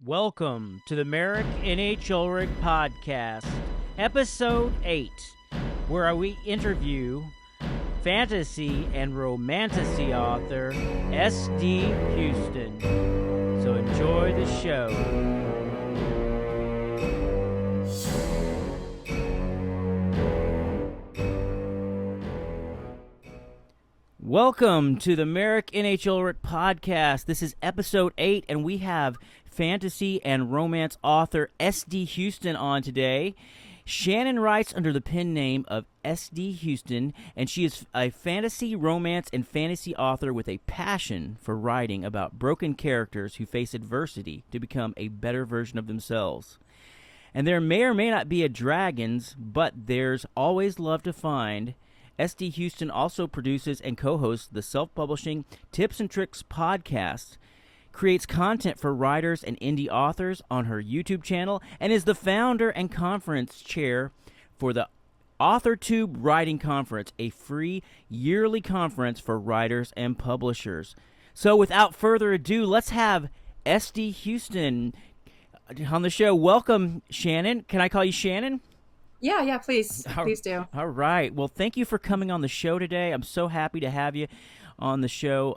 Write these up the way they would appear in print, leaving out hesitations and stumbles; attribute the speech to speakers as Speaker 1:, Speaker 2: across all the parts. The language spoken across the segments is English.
Speaker 1: Welcome to the Merick N Ulrik podcast, episode 8, where we interview fantasy and romantasy author S.D. Huston. So enjoy the show. Welcome to the Merick N Ulrik podcast. This is episode 8, and we have fantasy and romance author S.D. Huston on today. Shanon writes under the pen name of S.D. Huston, and she is a fantasy, romance, and fantasy author with a passion for writing about broken characters who face adversity to become a better version of themselves. And there may or may not be a dragons, but there's always love to find. S.D. Huston also produces and co-hosts the self-publishing Tips and Tricks podcast, creates content for writers and indie authors on her YouTube channel, and is the founder and conference chair for the AuthorTube Writing Conference, a free yearly conference for writers and publishers. So without further ado, let's have S.D. Huston on the show. Welcome, Shanon. Can I call you Shanon?
Speaker 2: Yeah, please do.
Speaker 1: All right. Well, thank you for coming on the show today. I'm so happy to have you on the show.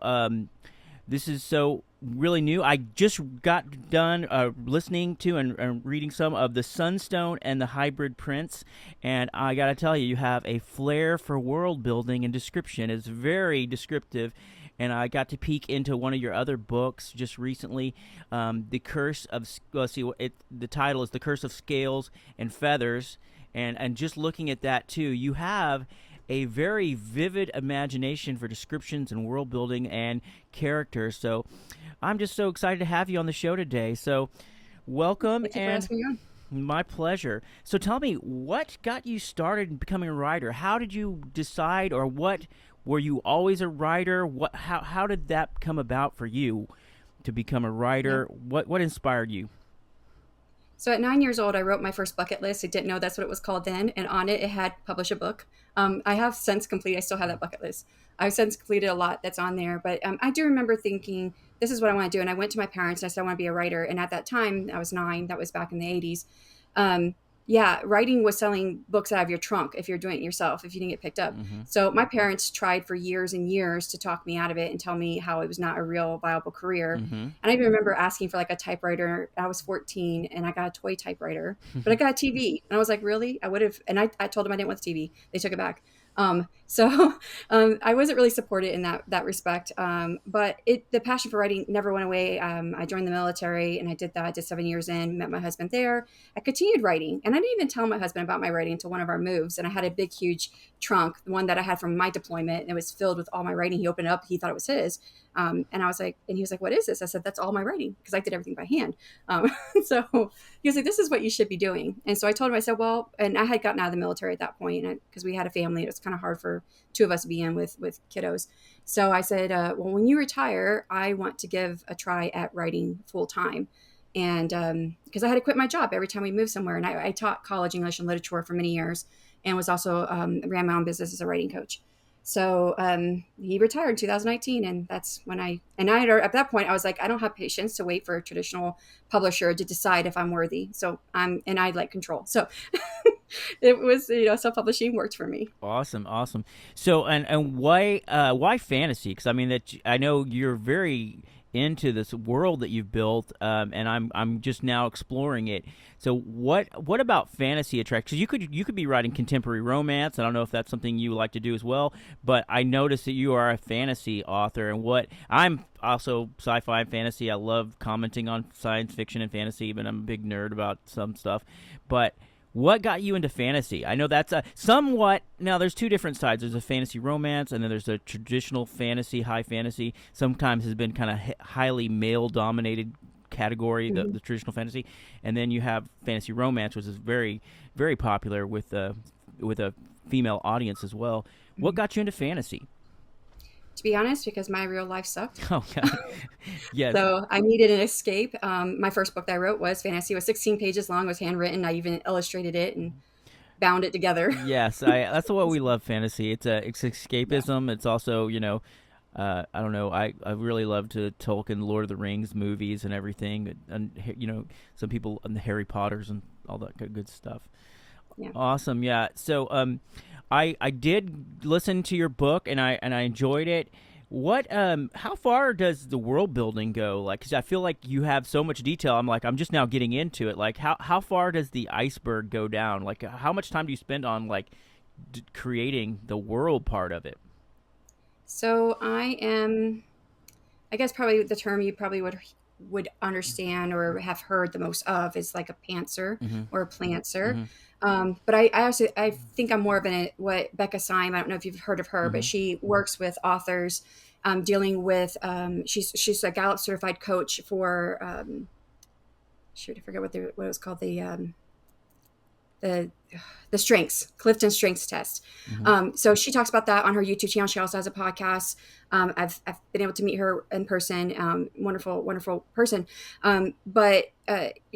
Speaker 1: This is so really new. I just got done listening to and reading some of the Sunstone and the Hybrid Prince, and I got to tell you, you have a flair for world building and description. It's very descriptive, and I got to peek into one of your other books just recently, The Curse of. The title is The Curse of Scales and Feathers, and just looking at that too, you have a very vivid imagination for descriptions and world building and characters. So I'm just so excited to have you on the show today. So welcome.
Speaker 2: Thank you for asking me on.
Speaker 1: My pleasure. So tell me, what got you started in becoming a writer? How did you decide, or what were you always a writer? How did that come about for you to become a writer? Yeah. What inspired you?
Speaker 2: So at 9 years old, I wrote my first bucket list. I didn't know that's what it was called then. And on it had publish a book. I have since completed, I still have that bucket list. I've since completed a lot that's on there. But I do remember thinking, this is what I want to do. And I went to my parents and I said, I want to be a writer. And at that time, I was 9. That was back in the 80s. Writing was selling books out of your trunk if you're doing it yourself, if you didn't get picked up. Mm-hmm. So my parents tried for years and years to talk me out of it and tell me how it was not a real viable career. Mm-hmm. And I even remember asking for like a typewriter. I was 14 and I got a toy typewriter, but I got a TV. And I was like, really? I would have. And I told them I didn't want the TV. They took it back. I wasn't really supported in that respect. But the passion for writing never went away. I joined the military and I did 7 years in, met my husband there. I continued writing, and I didn't even tell my husband about my writing until one of our moves. And I had a big, huge trunk, the one that I had from my deployment, and it was filled with all my writing. He opened it up. He thought it was his. And I was like, and he was like, what is this? I said, that's all my writing, because I did everything by hand. So he was like, this is what you should be doing. And so I told him, I said, well, and I had gotten out of the military at that point because we had a family. It was kind of hard for two of us to be in with kiddos. So I said, well, when you retire, I want to give a try at writing full time. And because I had to quit my job every time we moved somewhere. And I taught college English and literature for many years, and was also ran my own business as a writing coach. So he retired in 2019, and that's when at that point I was like, I don't have patience to wait for a traditional publisher to decide if I'm worthy. So I like control. So it was, self-publishing worked for me.
Speaker 1: Awesome. So and why fantasy? Because I mean I know you're very into this world that you've built, and I'm just now exploring it. So what about fantasy attracts? Because you could be writing contemporary romance. I don't know if that's something you like to do as well, but I noticed that you are a fantasy author, and I'm also sci-fi and fantasy. I love commenting on science fiction and fantasy, but I'm a big nerd about some stuff. But what got you into fantasy? I know that's now there's two different sides. There's a fantasy romance, and then there's a traditional fantasy, high fantasy. Sometimes has been kind of highly male-dominated category, mm-hmm. the traditional fantasy. And then you have fantasy romance, which is very, very popular with a female audience as well. Mm-hmm. What got you into fantasy?
Speaker 2: To be honest, because my real life sucked.
Speaker 1: Oh, God. Yes.
Speaker 2: So I needed an escape. My first book that I wrote was fantasy. It was 16 pages long. It was handwritten. I even illustrated it and bound it together.
Speaker 1: Yes, that's what we love fantasy. It's escapism. Yeah. It's also, I don't know. I really love to Tolkien, Lord of the Rings movies and everything, and some people and the Harry Potters and all that good stuff.
Speaker 2: Yeah.
Speaker 1: Awesome, yeah. So I did listen to your book and I enjoyed it. What how far does the world building go? Like, because I feel like you have so much detail. I'm just now getting into it. Like, how far does the iceberg go down? Like, how much time do you spend on like creating the world part of it?
Speaker 2: So I am, I guess probably the term you probably would understand or have heard the most of is like a pantser
Speaker 1: Mm-hmm.
Speaker 2: or a plantser.
Speaker 1: Mm-hmm.
Speaker 2: But I think I'm more of what Becca Syme. I don't know if you've heard of her,
Speaker 1: Mm-hmm.
Speaker 2: but she works with authors, dealing with. She's a Gallup certified coach for. Shoot, I forget what it was called. The the strengths, Clifton strengths test.
Speaker 1: Mm-hmm.
Speaker 2: So she talks about that on her YouTube channel. She also has a podcast. I've been able to meet her in person. Wonderful person. But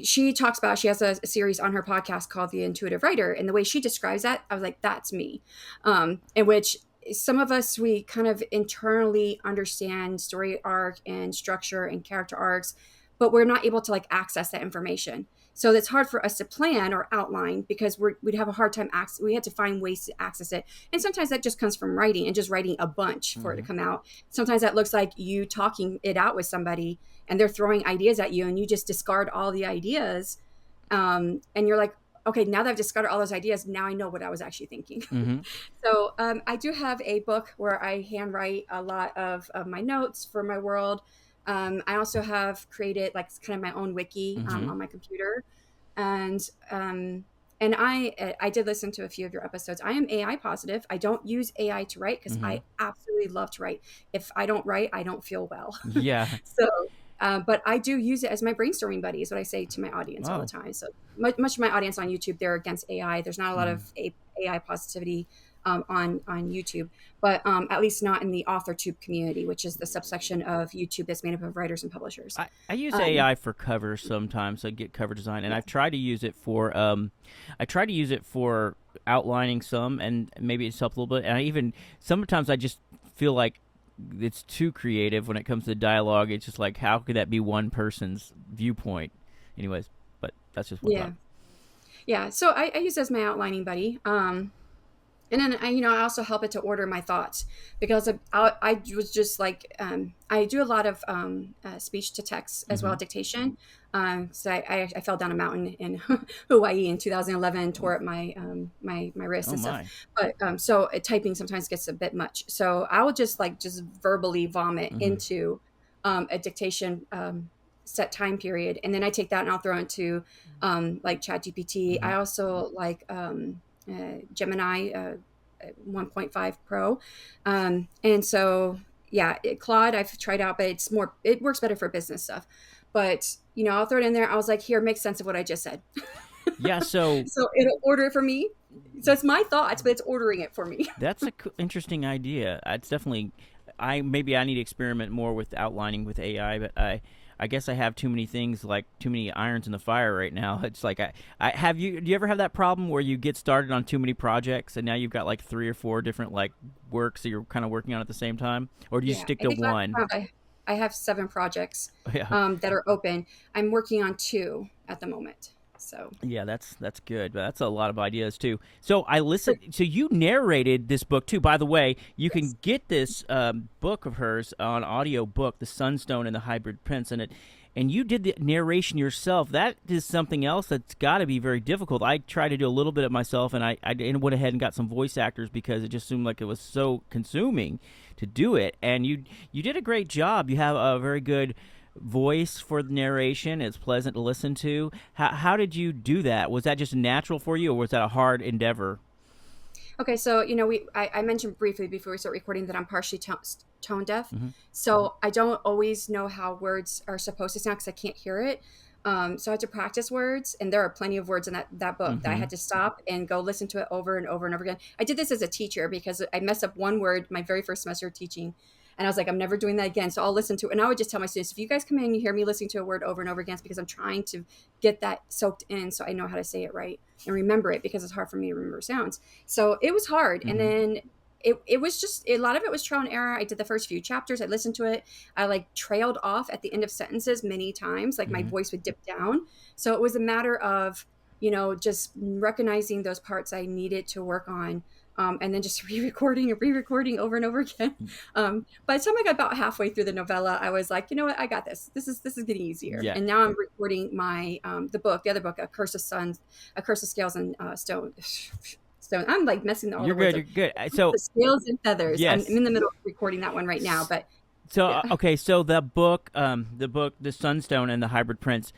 Speaker 2: she talks about, she has a series on her podcast called The Intuitive Writer, and the way she describes that, I was like, that's me. In which some of us, we kind of internally understand story arc and structure and character arcs, but we're not able to like access that information. So it's hard for us to plan or outline because we'd have a hard time. We had to find ways to access it. And sometimes that just comes from writing and just writing a bunch for it to come out. Sometimes that looks like you talking it out with somebody and they're throwing ideas at you and you just discard all the ideas. And you're like, okay, now that I've discarded all those ideas, now I know what I was actually thinking.
Speaker 1: Mm-hmm.
Speaker 2: So I do have a book where I handwrite a lot of my notes for my world. I also have created like kind of my own wiki
Speaker 1: Mm-hmm.
Speaker 2: on my computer, and I did listen to a few of your episodes. I am AI positive. I don't use AI to write because
Speaker 1: Mm-hmm.
Speaker 2: I absolutely love to write. If I don't write, I don't feel well.
Speaker 1: Yeah.
Speaker 2: So, but I do use it as my brainstorming buddy, is what I say to my audience all the
Speaker 1: Oh.
Speaker 2: time. So much of my audience on YouTube, they're against AI. There's not a lot
Speaker 1: Mm-hmm.
Speaker 2: of AI positivity on YouTube, but at least not in the AuthorTube community, which is the subsection of YouTube that's made up of writers and publishers.
Speaker 1: I use
Speaker 2: Um,
Speaker 1: AI for covers sometimes. I get cover design, and
Speaker 2: yeah,
Speaker 1: I've tried to use it for outlining some, and maybe it's helped a little bit. And I even sometimes I just feel like it's too creative when it comes to dialogue. It's just like, how could that be one person's viewpoint? Anyways, but that's just one thought.
Speaker 2: yeah, yeah. So I use it as my outlining buddy. And then I also help it to order my thoughts because I was just like, I do a lot of speech to text as well,
Speaker 1: Mm-hmm.
Speaker 2: dictation. So I fell down a mountain in Hawaii in 2011, tore up my wrist
Speaker 1: Oh
Speaker 2: and stuff.
Speaker 1: my.
Speaker 2: But so typing sometimes gets a bit much. So I will just verbally vomit
Speaker 1: Mm-hmm.
Speaker 2: into a dictation set time period, and then I take that and I'll throw it into like ChatGPT.
Speaker 1: Mm-hmm.
Speaker 2: I also like Gemini 1.5 Pro. And so, yeah, Claude I've tried out, but it works better for business stuff. But, I'll throw it in there. I was like, here, make sense of what I just said.
Speaker 1: Yeah. So
Speaker 2: So it'll order it for me. So it's my thoughts, but it's ordering it for me.
Speaker 1: that's a interesting idea. It's definitely. Maybe I need to experiment more with outlining with AI, but I guess I have too many things, like too many irons in the fire right now. It's like I have you. Do you ever have that problem where you get started on too many projects and now you've got like 3 or 4 different like works that you're kind of working on at the same time, or do you
Speaker 2: Yeah,
Speaker 1: stick
Speaker 2: I
Speaker 1: to
Speaker 2: think last
Speaker 1: one?
Speaker 2: time I have 7 projects
Speaker 1: Yeah.
Speaker 2: that are open. I'm working on 2 at the moment. So
Speaker 1: Yeah, that's good. But that's a lot of ideas too. So I listened. So you narrated this book too. By the way, you
Speaker 2: yes.
Speaker 1: can get this book of hers on audio book, "The Sunstone and the Hybrid Prince," and you did the narration yourself. That is something else that's got to be very difficult. I tried to do a little bit of myself, and I went ahead and got some voice actors because it just seemed like it was so consuming to do it. And you did a great job. You have a very good voice for the narration. It's pleasant to listen to. How did you do that? Was that just natural for you, or was that a hard endeavor?
Speaker 2: Okay, so I mentioned briefly before we start recording that I'm partially tone deaf,
Speaker 1: Mm-hmm.
Speaker 2: so I don't always know how words are supposed to sound because I can't hear it. So I had to practice words, and there are plenty of words in that book that I
Speaker 1: Mm-hmm.
Speaker 2: had to stop and go listen to it over and over and over again. I did this as a teacher because I messed up one word my very first semester of teaching, and I was like, I'm never doing that again. So I'll listen to it, and I would just tell my students, if you guys come in and you hear me listening to a word over and over again, it's because I'm trying to get that soaked in so I know how to say it right and remember it, because it's hard for me to remember sounds. So it was hard. And
Speaker 1: Mm-hmm.
Speaker 2: then it was just a lot of it was trial and error. I did the first few chapters. I listened to it. I like trailed off at the end of sentences many times. Like my voice would dip down. So it was a matter of, just recognizing those parts I needed to work on. And then just re-recording over and over again. By the time I got about halfway through the novella, I was like, you know what, I got this. This is getting easier.
Speaker 1: Yeah.
Speaker 2: And now I'm recording my the other book, A Curse of Scales and Stone. I'm like messing all
Speaker 1: You're
Speaker 2: the words
Speaker 1: good.
Speaker 2: up.
Speaker 1: You're good. So
Speaker 2: The Scales and Feathers.
Speaker 1: Yes.
Speaker 2: I'm in the middle of recording that one right now. But
Speaker 1: so okay, so the book, The Sunstone and the Hybrid Prince.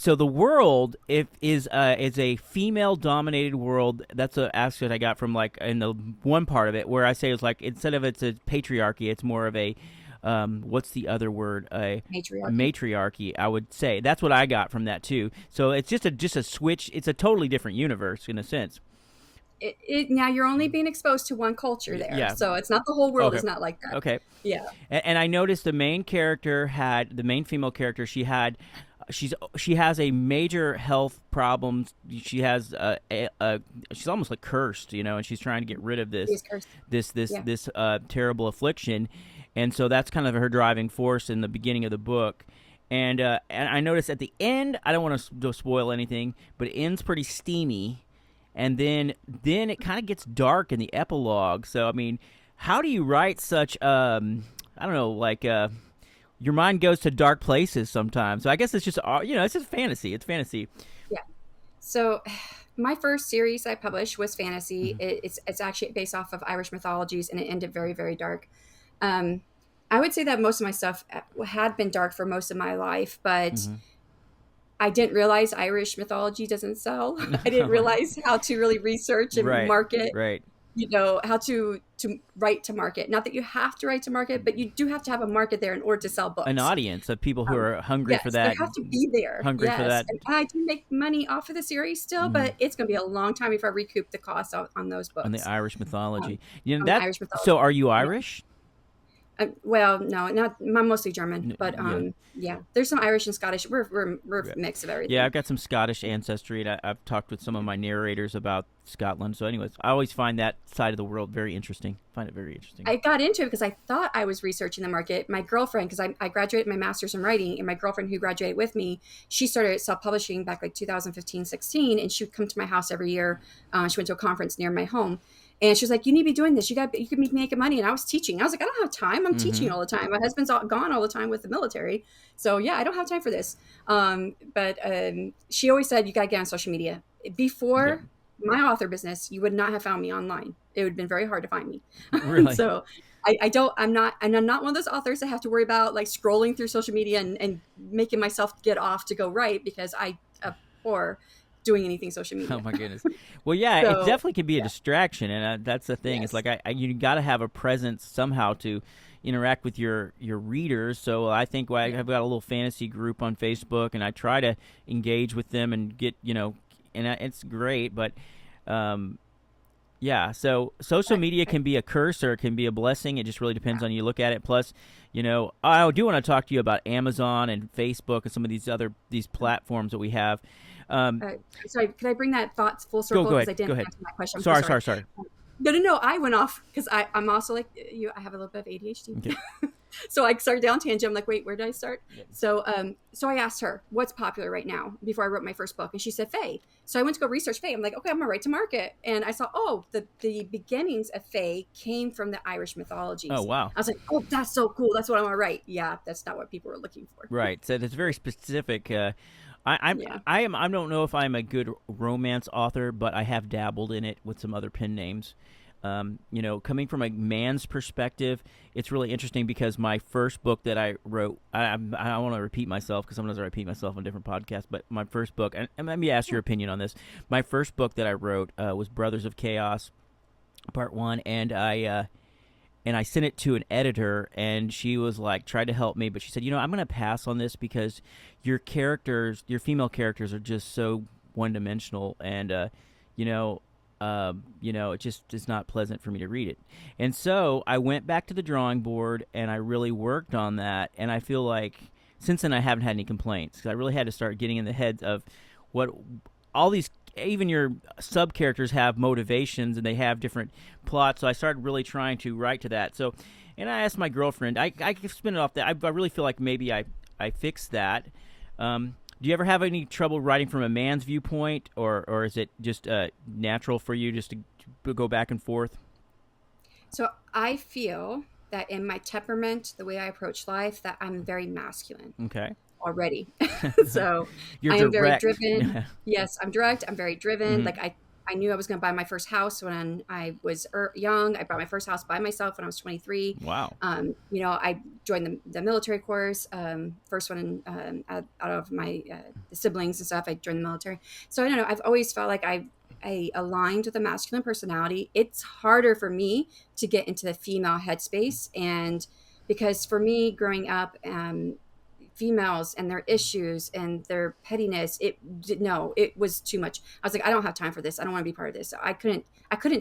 Speaker 1: So the world is a female-dominated world. That's an aspect I got from like in the one part of it where I say it's like instead of it's a patriarchy, it's more of a what's the other word? A matriarchy. I would say that's what I got from that too. So it's just a switch. It's a totally different universe in a sense.
Speaker 2: Now you're only being exposed to one culture there,
Speaker 1: Yeah.
Speaker 2: So it's not the whole world.
Speaker 1: Okay.
Speaker 2: Is not like that.
Speaker 1: Okay.
Speaker 2: Yeah.
Speaker 1: And I noticed the main female character. She has a major health problem. She has she's almost like cursed, and she's trying to get rid of this terrible affliction, and so that's kind of her driving force in the beginning of the book. And I noticed at the end, I don't want to spoil anything, but it ends pretty steamy, and then it kind of gets dark in the epilogue. So I mean, how do you write such I don't know, like your mind goes to dark places sometimes. So I guess it's just it's just fantasy. It's fantasy.
Speaker 2: Yeah. So my first series I published was fantasy. It's actually based off of Irish mythologies, and it ended very, very dark. I would say that most of my stuff had been dark for most of my life, but I didn't realize Irish mythology doesn't sell. I didn't realize how to really research and market.
Speaker 1: Right.
Speaker 2: How to write to market. Not that you have to write to market, but you do have to have a market there in order to sell books.
Speaker 1: An audience of people who are hungry for that.
Speaker 2: They have to be there.
Speaker 1: Hungry for that.
Speaker 2: And I do make money off of the series still, but it's going to be a long time before I recoup the cost on those books.
Speaker 1: On the Irish mythology.
Speaker 2: Irish mythology.
Speaker 1: So are you Irish?
Speaker 2: Well, no, not. I'm mostly German, but there's some Irish and Scottish. We're a mix of everything.
Speaker 1: Yeah, I've got some Scottish ancestry, and I've talked with some of my narrators about Scotland. So, anyways, I always find that side of the world very interesting.
Speaker 2: I got into it because I thought I was researching the market. My girlfriend, because I graduated my master's in writing, and my girlfriend who graduated with me, she started self-publishing back like 2015, 16, and she would come to my house every year. She went to a conference near my home. And she was like, you need to be doing this. You could be making money. And I was teaching. I was like, I don't have time. I'm teaching all the time. My husband's gone all the time with the military. So yeah, I don't have time for this. But she always said, you got to get on social media. Before my author business, you would not have found me online. It would have been very hard to find me.
Speaker 1: Really?
Speaker 2: So I'm not one of those authors that have to worry about like scrolling through social media and making myself get off to go write because I abhor doing anything social media.
Speaker 1: Oh my goodness. Well, yeah, it definitely can be a distraction, and that's the thing. It's like you got to have a presence somehow to interact with your readers. So I think I've got a little fantasy group on Facebook, and I try to engage with them and get and it's great. But so social media can be a curse or it can be a blessing. It just really depends on you look at it. Plus, I do want to talk to you about Amazon and Facebook and some of these platforms that we have.
Speaker 2: Sorry, could I bring that thought full circle?
Speaker 1: Go ahead.
Speaker 2: I didn't answer my question.
Speaker 1: Sorry.
Speaker 2: No. I went off because I'm also like you. I have a little bit of ADHD.
Speaker 1: Okay.
Speaker 2: So I started down tangent. I'm like, wait, where did I start? Yeah. So I asked her, what's popular right now before I wrote my first book? And she said, Fae. So I went to go research Fae. I'm like, okay, I'm going to write to market. And I saw, the beginnings of Fae came from the Irish mythologies.
Speaker 1: Oh, wow.
Speaker 2: I was like, oh, that's so cool. That's what I want to write. Yeah, that's not what people were looking for.
Speaker 1: Right. So it's very specific. I don't know if I'm a good romance author, but I have dabbled in it with some other pen names. Coming from a man's perspective, it's really interesting because my first book that I wrote, I want to repeat myself because sometimes I repeat myself on different podcasts, but my first book, and let me ask your opinion on this. My first book that I wrote was Brothers of Chaos, Part 1, and I sent it to an editor, and she was like, tried to help me, but she said, I'm going to pass on this because your female characters are just so one-dimensional, and, it just is not pleasant for me to read it. And so I went back to the drawing board, and I really worked on that, and I feel like since then I haven't had any complaints, because I really had to start getting in the head of what all these, even your sub characters have motivations and they have different plots. So I started really trying to write to that. So, and I asked my girlfriend. I can spin it off that. I really feel like maybe I fixed that. Do you ever have any trouble writing from a man's viewpoint, or is it just natural for you just to go back and forth?
Speaker 2: So I feel that in my temperament, the way I approach life, that I'm very masculine.
Speaker 1: Okay.
Speaker 2: Already. So
Speaker 1: You're
Speaker 2: I am
Speaker 1: direct.
Speaker 2: very driven. Yes, I'm direct. I'm very driven.
Speaker 1: Mhm.
Speaker 2: Like I knew I was going to buy my first house when I was young. I bought my first house by myself when I was 23.
Speaker 1: Wow.
Speaker 2: I joined the military corps. First one out of my siblings and stuff. I joined the military. So I don't know. I've always felt like I aligned with a masculine personality. It's harder for me to get into the female headspace, and because for me growing up, females and their issues and their pettiness, it was too much. I was like, I don't have time for this. I don't want to be part of this. So I couldn't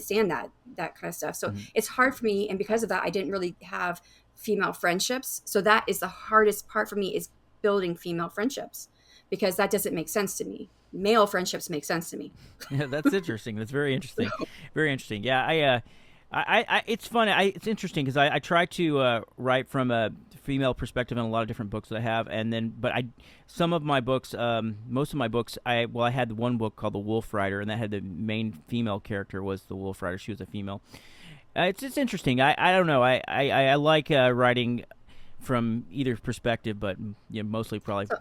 Speaker 2: stand that kind of stuff. So it's hard for me, and because of that, I didn't really have female friendships. So that is the hardest part for me, is building female friendships, because that doesn't make sense to me. Male friendships make sense to me.
Speaker 1: Yeah, that's interesting. That's very interesting. Very interesting. Yeah, it's fun. It's interesting because I try to write from a female perspective in a lot of different books that I have, some of my books, most of my books, I had one book called The Wolf Rider, and that had the main female character was the Wolf Rider. She was a female. It's interesting. I don't know. I like writing from either perspective, but mostly probably.
Speaker 2: So,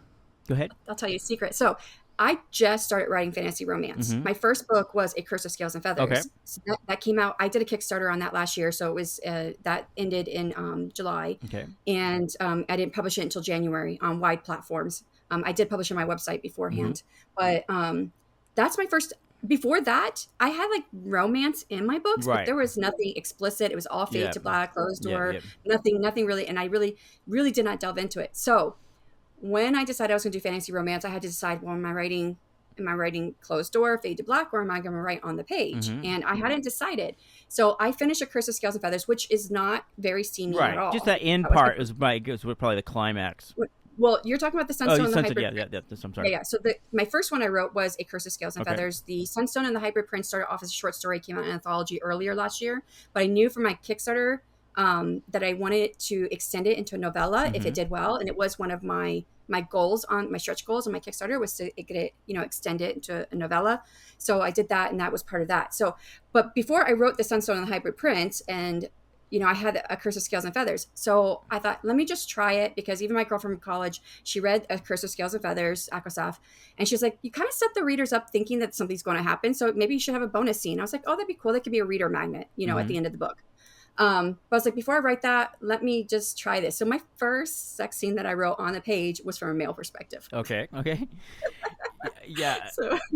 Speaker 1: go ahead.
Speaker 2: I'll tell you a secret. So I just started writing fantasy romance. My first book was A Curse of Scales and Feathers.
Speaker 1: Okay.
Speaker 2: So that came out. I did a Kickstarter on that last year. So it was that ended in July.
Speaker 1: Okay.
Speaker 2: And I didn't publish it until January on wide platforms. I did publish on my website beforehand. But that's my first. Before that, I had like romance in my books, but there was nothing explicit. It was all fade to black, closed door, nothing really. And I really, really did not delve into it. So when I decided I was going to do fantasy romance, I had to decide, well, am I writing closed door, fade to black, or am I going to write on the page? And I hadn't decided. So I finished A Curse of Scales and Feathers, which is not very steamy at all.
Speaker 1: Just that end part was probably the climax.
Speaker 2: Well, you're talking about the Sunstone and the Hybrid.
Speaker 1: Yeah. I'm sorry.
Speaker 2: Yeah. So my first one I wrote was A Curse of Scales and Feathers. The Sunstone and the Hybrid Prince started off as a short story, came out in an anthology earlier last year. But I knew from my Kickstarter that I wanted to extend it into a novella if it did well, and it was one of my goals on my stretch goals on my Kickstarter was to get it, extend it into a novella. So I did that, and that was part of that. So, but before I wrote the Sunstone and the Hybrid Prince, and I had A Curse of Scales and Feathers. So I thought, let me just try it, because even my girlfriend from college, she read A Curse of Scales and Feathers, Akosaf, and she was like, you kind of set the readers up thinking that something's going to happen. So maybe you should have a bonus scene. I was like, oh, that'd be cool. That could be a reader magnet, at the end of the book. But I was like, before I write that, let me just try this. So my first sex scene that I wrote on the page was from a male perspective.
Speaker 1: Okay. Yeah.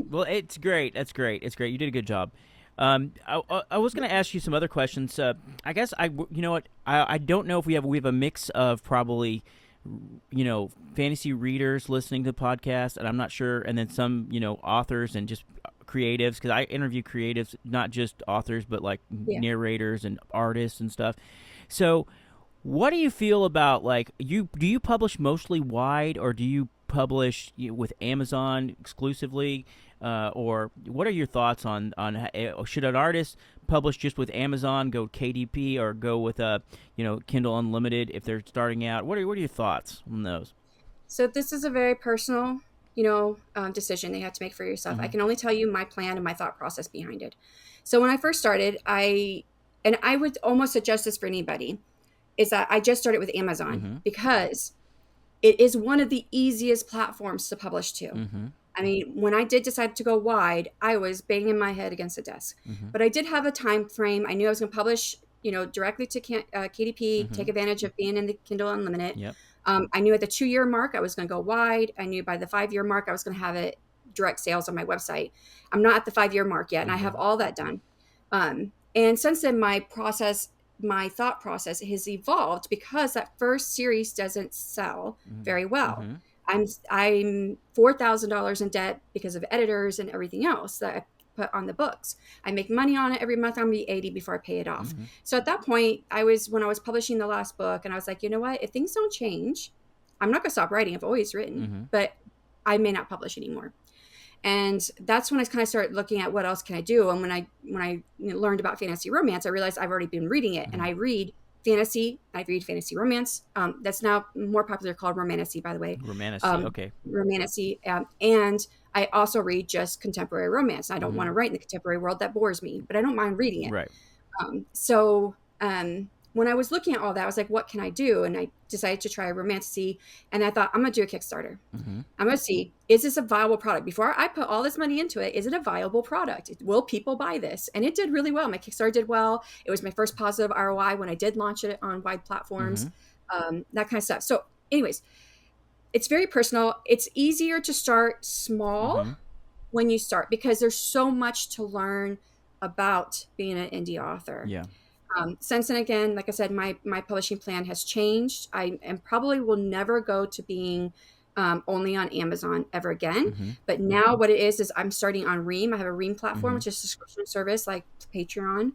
Speaker 1: Well, it's great. That's great. It's great. You did a good job. I was going to ask you some other questions. I guess you know what? I don't know if we have a mix of probably, fantasy readers listening to the podcast, and I'm not sure, and then some, authors and just creatives, because I interview creatives, not just authors, but like narrators and artists and stuff. So what do you feel about, like, do you publish mostly wide, or do you publish with Amazon exclusively? Or what are your thoughts on should an artist publish just with Amazon, go KDP, or go with Kindle Unlimited if they're starting out? What are your thoughts on those?
Speaker 2: So this is a very personal decision they have to make for yourself. I can only tell you my plan and my thought process behind it. So when I first started, I would almost suggest this for anybody, is that I just started with Amazon because it is one of the easiest platforms to publish to. I mean, when I did decide to go wide, I was banging my head against the desk. But I did have a time frame. I knew I was going to publish, directly to KDP, take advantage of being in the Kindle Unlimited.
Speaker 1: Yep.
Speaker 2: I knew at the 2-year mark, I was going to go wide. I knew by the 5-year mark, I was going to have it direct sales on my website. I'm not at the 5-year mark yet, and I have all that done. And since then, my thought process has evolved, because that first series doesn't sell very well. I'm $4,000 in debt because of editors and everything else that I put on the books. I make money on it every month. I'm going to be 80 before I pay it off. So at that point, when I was publishing the last book, and I was like, you know what? If things don't change, I'm not going to stop writing. I've always written, but I may not publish anymore. And that's when I kind of started looking at what else can I do. And when I learned about fantasy romance, I realized I've already been reading it, and I read fantasy romance. That's now more popular, called romantasy, by the way.
Speaker 1: Romantasy, okay.
Speaker 2: Romantasy, and I also read just contemporary romance. I don't want to write in the contemporary world; that bores me, but I don't mind reading it.
Speaker 1: Right.
Speaker 2: When I was looking at all that, I was like, what can I do? And I decided to try romantasy, and I thought, I'm going to do a Kickstarter. I'm going to see, is this a viable product? Before I put all this money into it, is it a viable product? Will people buy this? And it did really well. My Kickstarter did well. It was my first positive ROI when I did launch it on wide platforms, that kind of stuff. So anyways, it's very personal. It's easier to start small when you start, because there's so much to learn about being an indie author.
Speaker 1: Yeah.
Speaker 2: Since then, again, like I said, my publishing plan has changed. I probably will never go to being only on Amazon ever again. But now what it is I'm starting on Ream. I have a Ream platform, which is a subscription service like Patreon.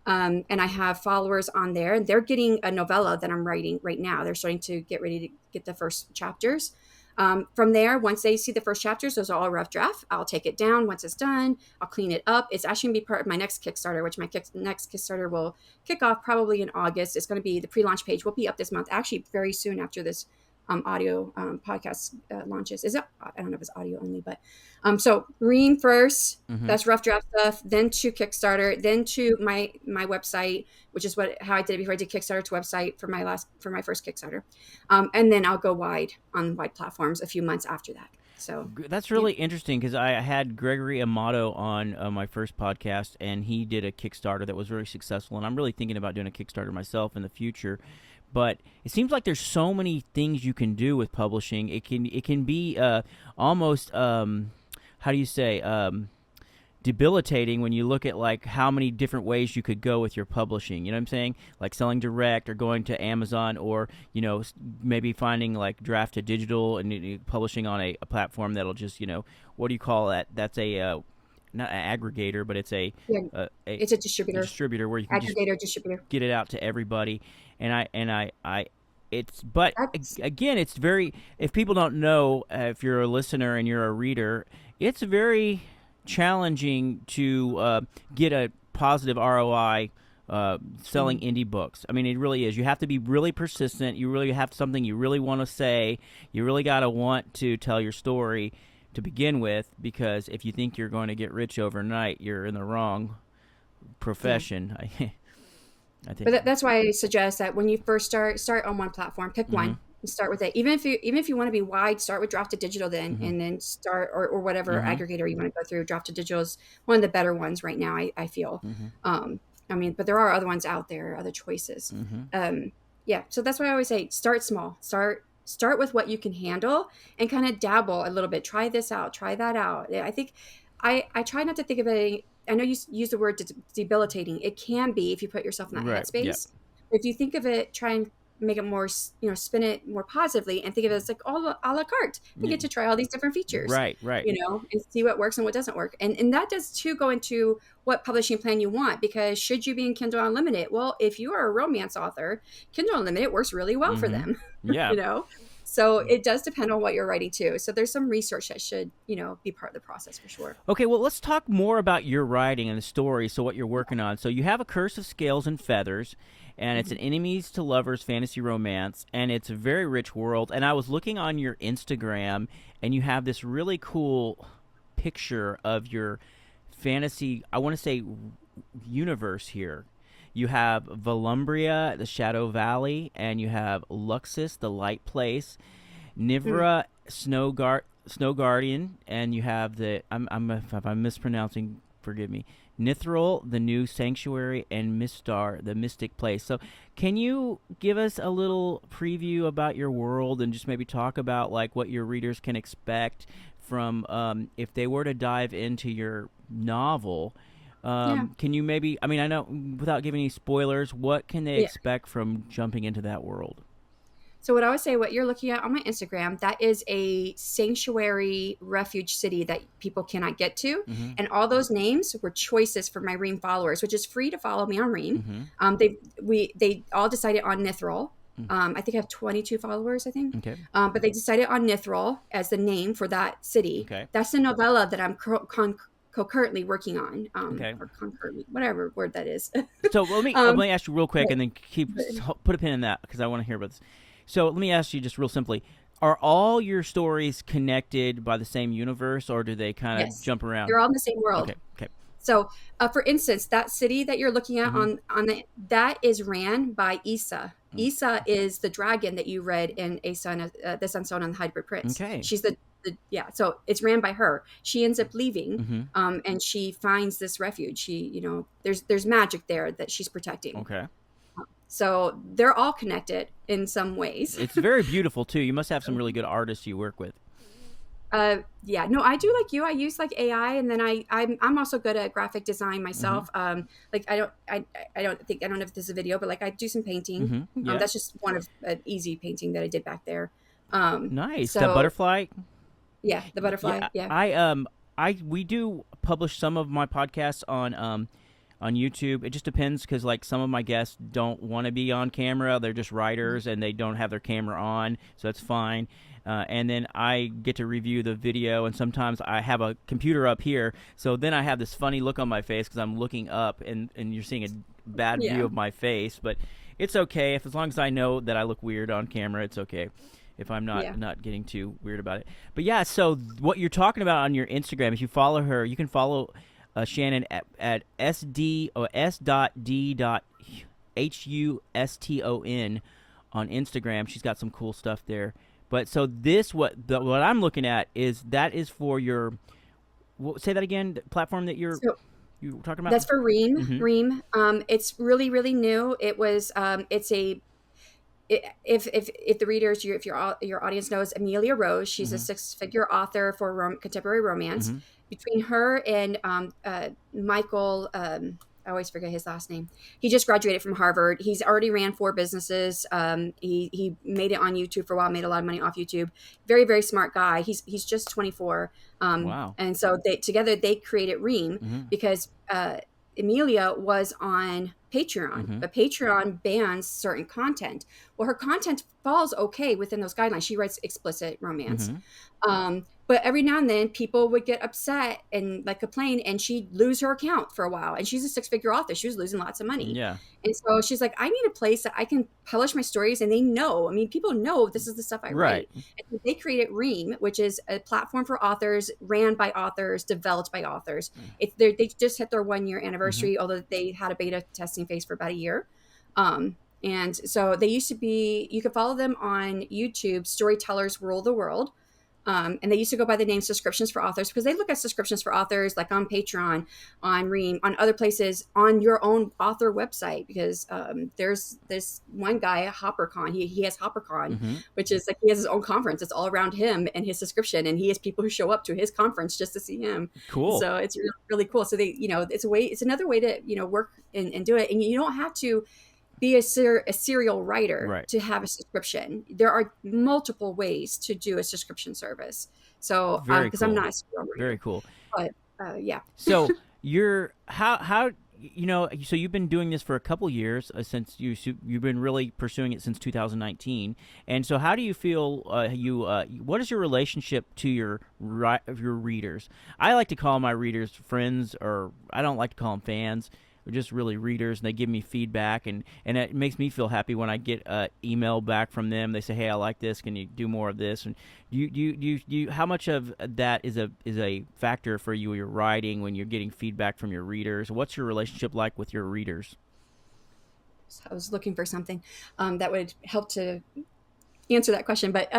Speaker 2: And I have followers on there, and they're getting a novella that I'm writing right now. They're starting to get ready to get the first chapters. From there, once they see the first chapters, those are all a rough draft. I'll take it down. Once it's done, I'll clean it up. It's actually going to be part of my next Kickstarter, which my next Kickstarter will kick off probably in August. It's going to be the pre-launch page will be up this month, actually very soon after this audio podcast launches. Is it? I don't know if it's audio only, but so Ream first, that's rough draft stuff, then to Kickstarter, then to my website, which is how I did it before. I did Kickstarter to website for my first Kickstarter, and then I'll go wide on wide platforms a few months after that. So
Speaker 1: that's really interesting, because I had Gregory Amato on my first podcast, and he did a Kickstarter that was very successful, and I'm really thinking about doing a Kickstarter myself in the future. But it seems like there's so many things you can do with publishing. It can be almost how do you say, debilitating when you look at like how many different ways you could go with your publishing. You know what I'm saying? Like selling direct, or going to Amazon, or maybe finding like draft to digital and publishing on a platform that'll just what do you call that? That's a not an aggregator, but it's it's
Speaker 2: a distributor.
Speaker 1: Distributor where you can
Speaker 2: distributor.
Speaker 1: Get it out to everybody. Again, it's very, if people don't know, if you're a listener and you're a reader, it's very challenging to get a positive ROI selling indie books. I mean, it really is. You have to be really persistent. You really have something you really want to say. You really got to want to tell your story to begin with, because if you think you're going to get rich overnight, you're in the wrong profession. I think. But
Speaker 2: that's why I suggest that when you first start on one platform, pick one and start with it. Even if you want to be wide, start with draft to digital then, and then start or whatever aggregator you want to go through. Draft to digital is one of the better ones right now, I feel. I mean, but there are other ones out there, other choices. So that's why I always say start small. Start with what you can handle and kind of dabble a little bit. Try this out, try that out. I think I try not to think of it. I know you use the word debilitating. It can be if you put yourself in that headspace. Yep. If you think of it, try and make it more, spin it more positively, and think of it as like all a la carte. You get to try all these different features,
Speaker 1: right,
Speaker 2: and see what works and what doesn't work. And that does too go into what publishing plan you want, because should you be in Kindle Unlimited? Well, if you are a romance author, Kindle Unlimited works really well for them.
Speaker 1: Yeah.
Speaker 2: So it does depend on what you're writing too. So there's some research that should, be part of the process for sure.
Speaker 1: Okay, well, let's talk more about your writing and the story, so what you're working on. So you have A Curse of Scales and Feathers, and it's an enemies to lovers fantasy romance, and it's a very rich world. And I was looking on your Instagram, and you have this really cool picture of your fantasy, I want to say, universe here. You have Valumbria, the Shadow Valley, and you have Luxus, the Light Place, Nivra, Snow Guardian, and you have if I'm mispronouncing, forgive me, Nithril, the New Sanctuary, and Mistar, the Mystic Place. So can you give us a little preview about your world, and just maybe talk about like what your readers can expect from if they were to dive into your novel? Can you maybe, I know, without giving any spoilers, what can they expect from jumping into that world?
Speaker 2: So what I would say, what you're looking at on my Instagram, that is a sanctuary refuge city that people cannot get to. And all those names were choices for my Ream followers, which is free to follow me on Ream. They all decided on Nithril, I think I have 22 followers, I think.
Speaker 1: Okay.
Speaker 2: But they decided on Nithril as the name for that city.
Speaker 1: Okay.
Speaker 2: That's the novella that I'm concurrently working on,
Speaker 1: Okay.
Speaker 2: or concurrently, whatever word that is.
Speaker 1: So let me ask you real quick,
Speaker 2: but,
Speaker 1: and then put a pin in that because I want to hear about this. So let me ask you just real simply: are all your stories connected by the same universe, or do they kind of
Speaker 2: yes,
Speaker 1: jump around?
Speaker 2: they're all in the same world.
Speaker 1: Okay. Okay.
Speaker 2: So, for instance, that city that you're looking at
Speaker 1: Mhm.
Speaker 2: that is ran by Issa.
Speaker 1: Mm.
Speaker 2: Issa is the dragon that you read in the Sun, Stone, and the Hybrid Prince.
Speaker 1: Okay.
Speaker 2: She's the yeah. So it's ran by her. She ends up leaving,
Speaker 1: Mhm.
Speaker 2: and she finds this refuge. There's magic there that she's protecting.
Speaker 1: Okay.
Speaker 2: So they're all connected in some ways.
Speaker 1: It's very beautiful too. You must have some really good artists you work with.
Speaker 2: Yeah, no, I do like you. I use like AI, and then I'm also good at graphic design myself. Like I don't know if this is a video, but like I do some painting.
Speaker 1: Yeah.
Speaker 2: That's just one of an easy painting that I did back there.
Speaker 1: Nice.
Speaker 2: So
Speaker 1: The butterfly.
Speaker 2: yeah, the butterfly. Yeah.
Speaker 1: We do publish some of my podcasts on YouTube. It just depends because like some of my guests don't want to be on camera. They're just writers and they don't have their camera on, so that's fine. And then I get to review the video, and sometimes I have a computer up here, so then I have this funny look on my face because I'm looking up, and you're seeing a bad view of my face. But it's okay as long as I know that I look weird on camera. It's okay if I'm not getting too weird about it. But yeah, so what you're talking about on your Instagram, if you follow her, you can follow Shanon at sd.huston on Instagram. She's got some cool stuff there. But so what I'm looking at is for your say that again, the platform that you were talking about.
Speaker 2: That's for Ream. Mm-hmm. Ream. It's really, really new. It was if the readers, if your audience knows Amelia Rose, she's a 6-figure author for contemporary romance. Between her and Michael, I always forget his last name. He just graduated from Harvard. He's already ran 4 businesses. He made it on YouTube for a while, made a lot of money off YouTube. Very, very smart guy. He's just 24.
Speaker 1: Wow.
Speaker 2: And so together they created Ream because Amelia was on Patreon, but Patreon bans certain content. Well, her content falls okay within those guidelines. She writes explicit romance. But every now and then people would get upset and like complain, and she'd lose her account for a while. And she's a 6-figure author. She was losing lots of money.
Speaker 1: Yeah.
Speaker 2: And so she's like, I need a place that I can publish my stories, and they know. I mean, people know this is the stuff I write. And they created Ream, which is a platform for authors, ran by authors, developed by authors. They just hit their 1-year anniversary, although they had a beta testing phase for about a year. And so they used to be, you could follow them on YouTube, Storytellers Rule the World. And they used to go by the name Subscriptions for Authors because they look at subscriptions for authors like on Patreon, on Ream, on other places, on your own author website. Because there's this one guy, HopperCon. He has HopperCon, which is like he has his own conference. It's all around him and his subscription, and he has people who show up to his conference just to see him.
Speaker 1: Cool.
Speaker 2: So it's really, really cool. So they, it's another way to work and do it, and you don't have to be a serial writer to have a subscription. There are multiple ways to do a subscription service. So because I'm not a serial writer.
Speaker 1: Very cool.
Speaker 2: But yeah.
Speaker 1: So you're how so you've been doing this for a couple years since you've been really pursuing it since 2019. And so how do you feel what is your relationship to your readers? I like to call my readers friends, or I don't like to call them fans. They're just really readers, and they give me feedback, and it makes me feel happy when I get an email back from them. They say, "Hey, I like this. Can you do more of this?" And you how much of that is a factor for you, your writing, when you're getting feedback from your readers? What's your relationship like with your readers?
Speaker 2: I was looking for something that would help to answer that question, but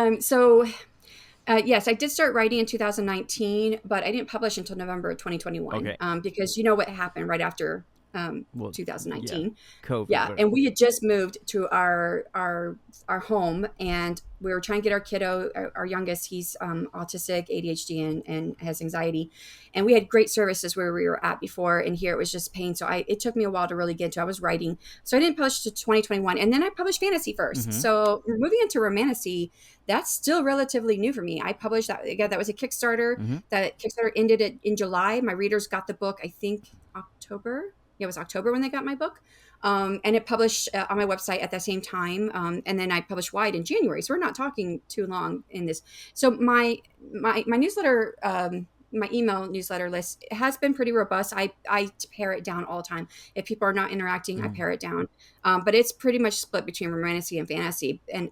Speaker 2: yes, I did start writing in 2019, but I didn't publish until November of 2021.
Speaker 1: Okay.
Speaker 2: Because you know what happened right after 2019.
Speaker 1: COVID.
Speaker 2: Yeah, and we had just moved to our home, and we were trying to get our kiddo, our youngest, he's autistic, ADHD, and has anxiety, and we had great services where we were at before, and here it was just pain. So it took me a while to really get into. I was writing, so I didn't publish to 2021, and then I published fantasy first. So moving into romantasy, that's still relatively new for me. I published that. Again, that was a Kickstarter. That Kickstarter ended in July. My readers got the book, I think, October. it was October when they got my book. And it published on my website at the same time. And then I published wide in January. So we're not talking too long in this. So my newsletter, my email newsletter list has been pretty robust. I pare it down all the time. If people are not interacting, I pare it down. But it's pretty much split between romantasy and fantasy. And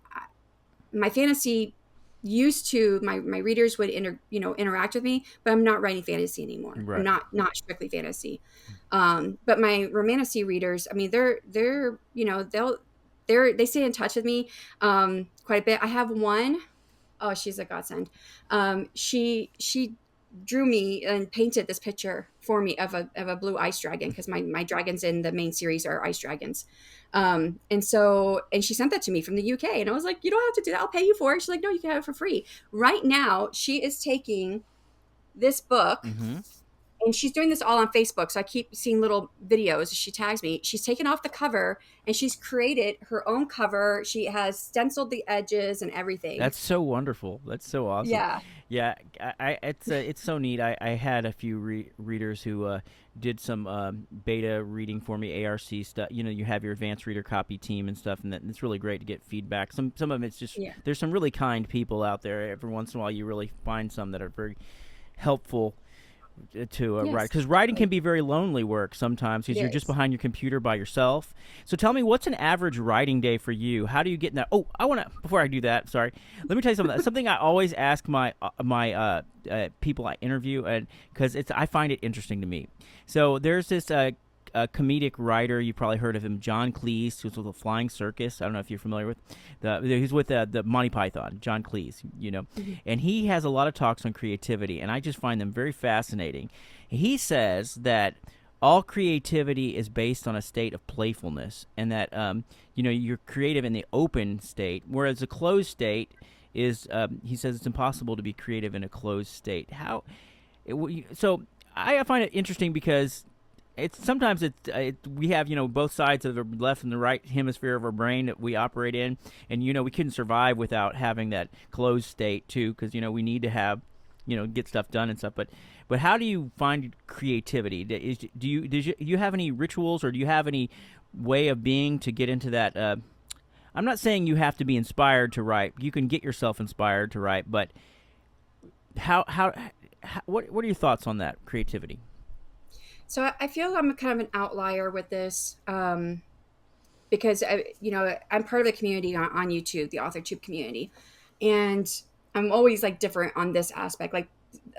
Speaker 2: my fantasy used to, my readers would interact with me, but I'm not writing fantasy anymore.
Speaker 1: Right.
Speaker 2: I'm not strictly fantasy. But my romantasy readers, I mean, they stay in touch with me quite a bit. I have one. Oh, she's a godsend. She drew me and painted this picture for me of a blue ice dragon, because my dragons in the main series are ice dragons. And she sent that to me from the UK, and I was like, you don't have to do that. I'll pay you for it. She's like, no, you can have it for free. Right now, she is taking this book, and she's doing this all on Facebook. So I keep seeing little videos. She tags me. She's taken off the cover and she's created her own cover. She has stenciled the edges and everything.
Speaker 1: That's so wonderful. That's so awesome. Yeah. It's so neat. I had a few readers who did some beta reading for me, ARC stuff. You have your advanced reader copy team and stuff, and it's really great to get feedback. Some of it's just there's some really kind people out there. Every once in a while, you really find some that are very helpful to write, because writing can be very lonely work sometimes, because you're just behind your computer by yourself. So tell me, what's an average writing day for you? How do you get in that? Oh, before I do that, sorry, let me tell you something. Something I always ask my people I interview, and because I find it interesting to me. So there's this a comedic writer, you probably heard of him, John Cleese, who's with the Flying Circus. I don't know if you're familiar with he's with the Monty Python, John Cleese, and he has a lot of talks on creativity, and I just find them very fascinating. He says that all creativity is based on a state of playfulness, and that you're creative in the open state, whereas a closed state is he says it's impossible to be creative in a closed state. So I find it interesting, because sometimes we have both sides of the left and the right hemisphere of our brain that we operate in, and we couldn't survive without having that closed state too, because we need to have get stuff done and stuff. But how do you find creativity? Do you have any rituals, or do you have any way of being to get into that? I'm not saying you have to be inspired to write. You can get yourself inspired to write, but what are your thoughts on that creativity?
Speaker 2: So I feel I'm kind of an outlier with this, because I'm part of the community on YouTube, the AuthorTube community, and I'm always like different on this aspect. Like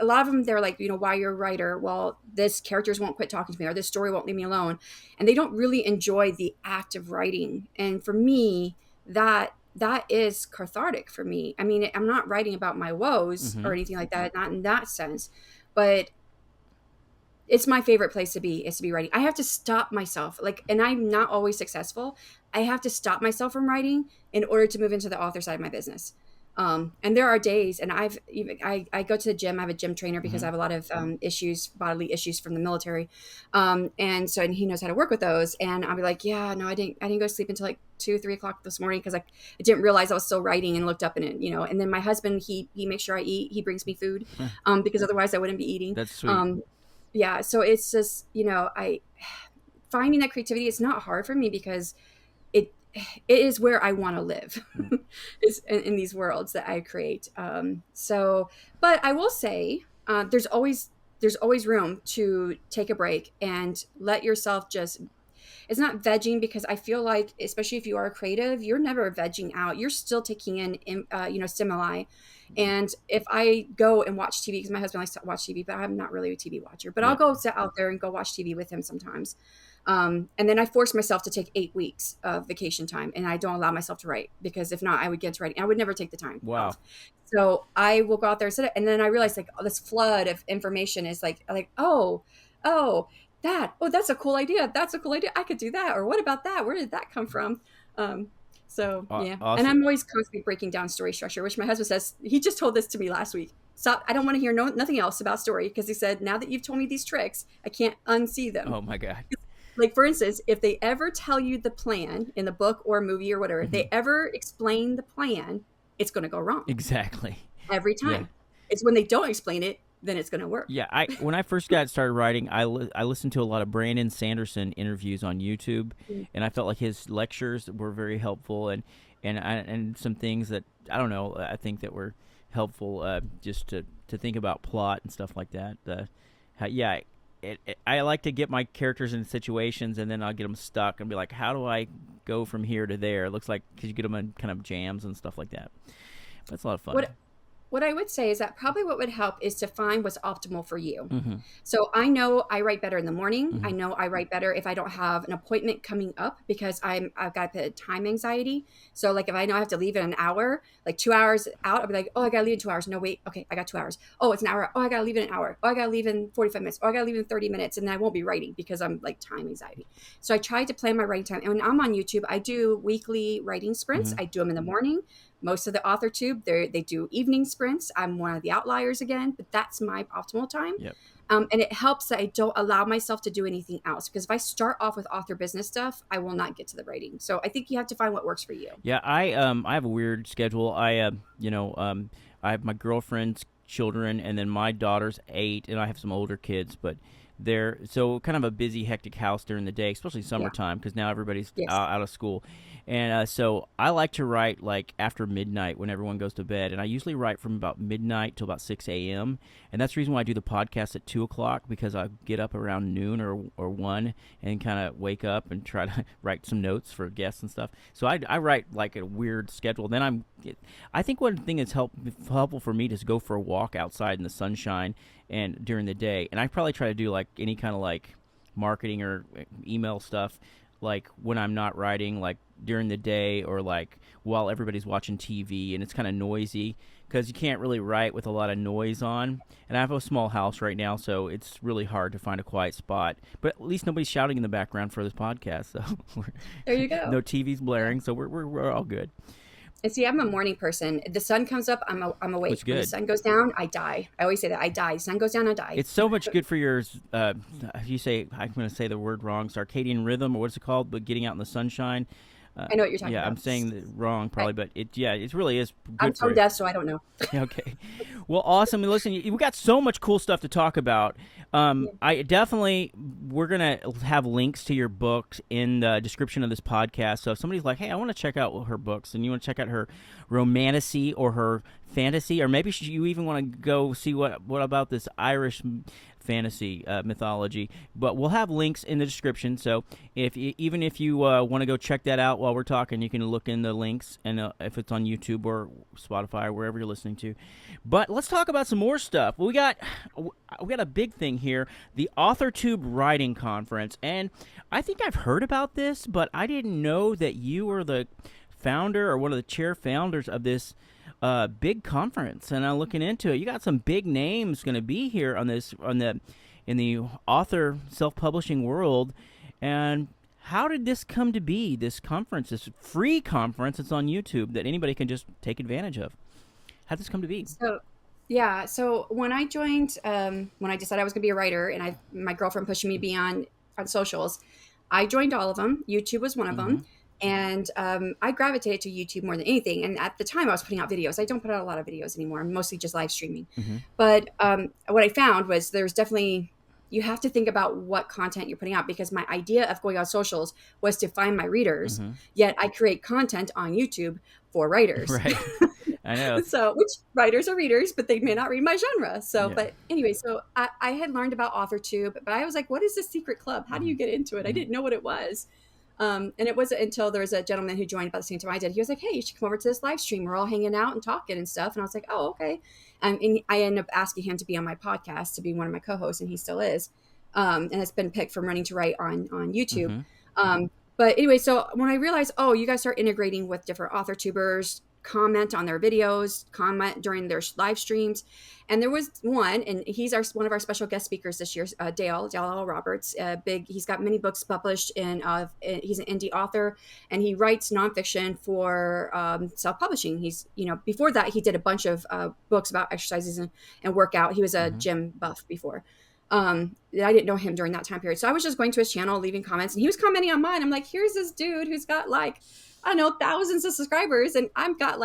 Speaker 2: a lot of them, they're like, why you're a writer? Well, this characters won't quit talking to me, or this story won't leave me alone, and they don't really enjoy the act of writing. And for me, that is cathartic for me. I mean, I'm not writing about my woes or anything like that, not in that sense, but it's my favorite place to be writing. I have to stop myself, and I'm not always successful. I have to stop myself from writing in order to move into the author side of my business. And there are days, and I go to the gym. I have a gym trainer because I have a lot of bodily issues from the military. And he knows how to work with those. And I'll be like, yeah, no, I didn't go to sleep until like 2-3 o'clock this morning, because I didn't realize I was still writing, and looked up in it, and then my husband, he makes sure I eat. He brings me food, because otherwise I wouldn't be eating. That's sweet. Yeah. So it's just, finding that creativity, it's not hard for me, because it is where I want to live is in these worlds that I create. But I will say, there's always room to take a break and let yourself it's not vegging, because I feel like, especially if you are a creative, you're never vegging out. You're still taking in, stimuli. And if I go and watch TV, because my husband likes to watch TV, but I'm not really a TV watcher, but I'll go sit out there and go watch TV with him sometimes. And then I force myself to take 8 weeks of vacation time, and I don't allow myself to write, because if not, I would get into writing. I would never take the time off. So I will go out there and sit it. And then I realize this flood of information is like, that's a cool idea. That's a cool idea. I could do that. Or what about that? Where did that come from? Yeah. Awesome. And I'm always constantly breaking down story structure, which my husband says, he just told this to me last week. Stop. I don't want to hear nothing else about story, because he said, now that you've told me these tricks, I can't unsee them.
Speaker 1: Oh my God.
Speaker 2: Like, for instance, if they ever tell you the plan in the book or movie or whatever, if they ever explain the plan, it's going to go wrong.
Speaker 1: Exactly.
Speaker 2: Every time. It's when they don't explain it, then it's going to work.
Speaker 1: Yeah, when I first got started writing, I listened to a lot of Brandon Sanderson interviews on YouTube,
Speaker 2: Mm.
Speaker 1: and I felt like his lectures were very helpful, and some things that I don't know, I think that were helpful, just to think about plot and stuff like that. Yeah, I like to get my characters in situations, and then I'll get them stuck and be like, how do I go from here to there? It looks like because you get them in kind of jams and stuff like that. But it's a lot of fun.
Speaker 2: What I would say is that probably what would help is to find what's optimal for you.
Speaker 1: Mm-hmm.
Speaker 2: So I know I write better in the morning.
Speaker 1: Mm-hmm.
Speaker 2: I know I write better if I don't have an appointment coming up because I've got a bit of time anxiety. So like if I know I have to leave in an hour, like 2 hours out, I'll be like, oh, I gotta leave in 2 hours. No, wait, okay, I got 2 hours. Oh, it's an hour. Oh, I gotta leave in an hour. Oh, I gotta leave in 45 minutes. Oh, I gotta leave in 30 minutes. And then I won't be writing because I'm like time anxiety. So I try to plan my writing time. And when I'm on YouTube, I do weekly writing sprints.
Speaker 1: Mm-hmm.
Speaker 2: I do them in the morning. Most of the author tube, they do evening sprints. I'm one of the outliers again, but that's my optimal time.
Speaker 1: Yep.
Speaker 2: And it helps that I don't allow myself to do anything else, because if I start off with author business stuff, I will not get to the writing. So I think you have to find what works for you.
Speaker 1: Yeah, I have a weird schedule. I have my girlfriend's children, and then my daughter's 8, and I have some older kids, but they're so kind of a busy, hectic house during the day, especially summertime, because now everybody's out of school. And so I like to write like after midnight when everyone goes to bed, and I usually write from about midnight till about 6 a.m. And that's the reason why I do the podcast at 2 o'clock, because I get up around noon or 1 and kind of wake up and try to write some notes for guests and stuff. So I write like a weird schedule. Then I think one thing that's helpful for me is go for a walk outside in the sunshine and during the day. And I probably try to do like any kind of like marketing or email stuff like when I'm not writing, like during the day or like while everybody's watching TV and it's kind of noisy, because you can't really write with a lot of noise on. And I have a small house right now, so it's really hard to find a quiet spot. But at least nobody's shouting in the background for this podcast, so
Speaker 2: there you go.
Speaker 1: No TV's blaring, so we're all good.
Speaker 2: And see, I'm a morning person. The sun comes up, I'm awake.
Speaker 1: That's good.
Speaker 2: When the sun goes down, I die. I always say that. I die. The sun goes down, I die.
Speaker 1: It's so much good for your, you say, I'm going to say the word wrong, circadian rhythm, or what's it called, but getting out in the sunshine.
Speaker 2: I know what you're talking about.
Speaker 1: Yeah, I'm saying it wrong probably, but it really is good.
Speaker 2: I'm tone deaf, so I don't know.
Speaker 1: Okay. Well, awesome. Listen, we got so much cool stuff to talk about. We're going to have links to your books in the description of this podcast. So if somebody's like, hey, I want to check out her books, and you want to check out her romantasy or her fantasy, or maybe you even want to go see what about this Irish fantasy mythology, but we'll have links in the description, so even if you want to go check that out while we're talking, you can look in the links, and if it's on YouTube or Spotify or wherever you're listening to. But let's talk about some more stuff. We got a big thing here, the AuthorTube Writing Conference, and I think I've heard about this, but I didn't know that you were the founder or one of the chair founders of this big conference. And I'm looking into it. You got some big names going to be here in the author self-publishing world. And how did this come to be? This conference, this free conference, it's on YouTube that anybody can just take advantage of. How did this come to be?
Speaker 2: So when I joined, when I decided I was going to be a writer, and my girlfriend pushing me to be on socials, I joined all of them. YouTube was one of them. And I gravitated to YouTube more than anything. And at the time, I was putting out videos. I don't put out a lot of videos anymore. I'm mostly just live streaming. But what I found was there's definitely, you have to think about what content you're putting out, because my idea of going on socials was to find my readers. Yet I create content on YouTube for writers.
Speaker 1: Right. I know.
Speaker 2: So, which writers are readers, but they may not read my genre. So, but anyway, so I had learned about AuthorTube, but I was like, what is this secret club? How do you get into it? I didn't know what it was. And it wasn't until there was a gentleman who joined about the same time I did. He was like, hey, you should come over to this live stream. We're all hanging out and talking and stuff. And I was like, oh, okay. And I ended up asking him to be on my podcast, to be one of my co-hosts, and he still is. And it's been picked from Running to Write on YouTube. But anyway, so when I realized, you guys start integrating with different author tubers, comment on their videos, comment during their live streams. And there was one, and he's one of our special guest speakers this year, Dale L. Roberts. He's got many books published, and he's an indie author, and he writes nonfiction for self-publishing. He's, before that, he did a bunch of books about exercises and workout. He was a gym buff before. I didn't know him during that time period. So I was just going to his channel, leaving comments, and he was commenting on mine. I'm like, here's this dude who's got thousands of subscribers, and I've got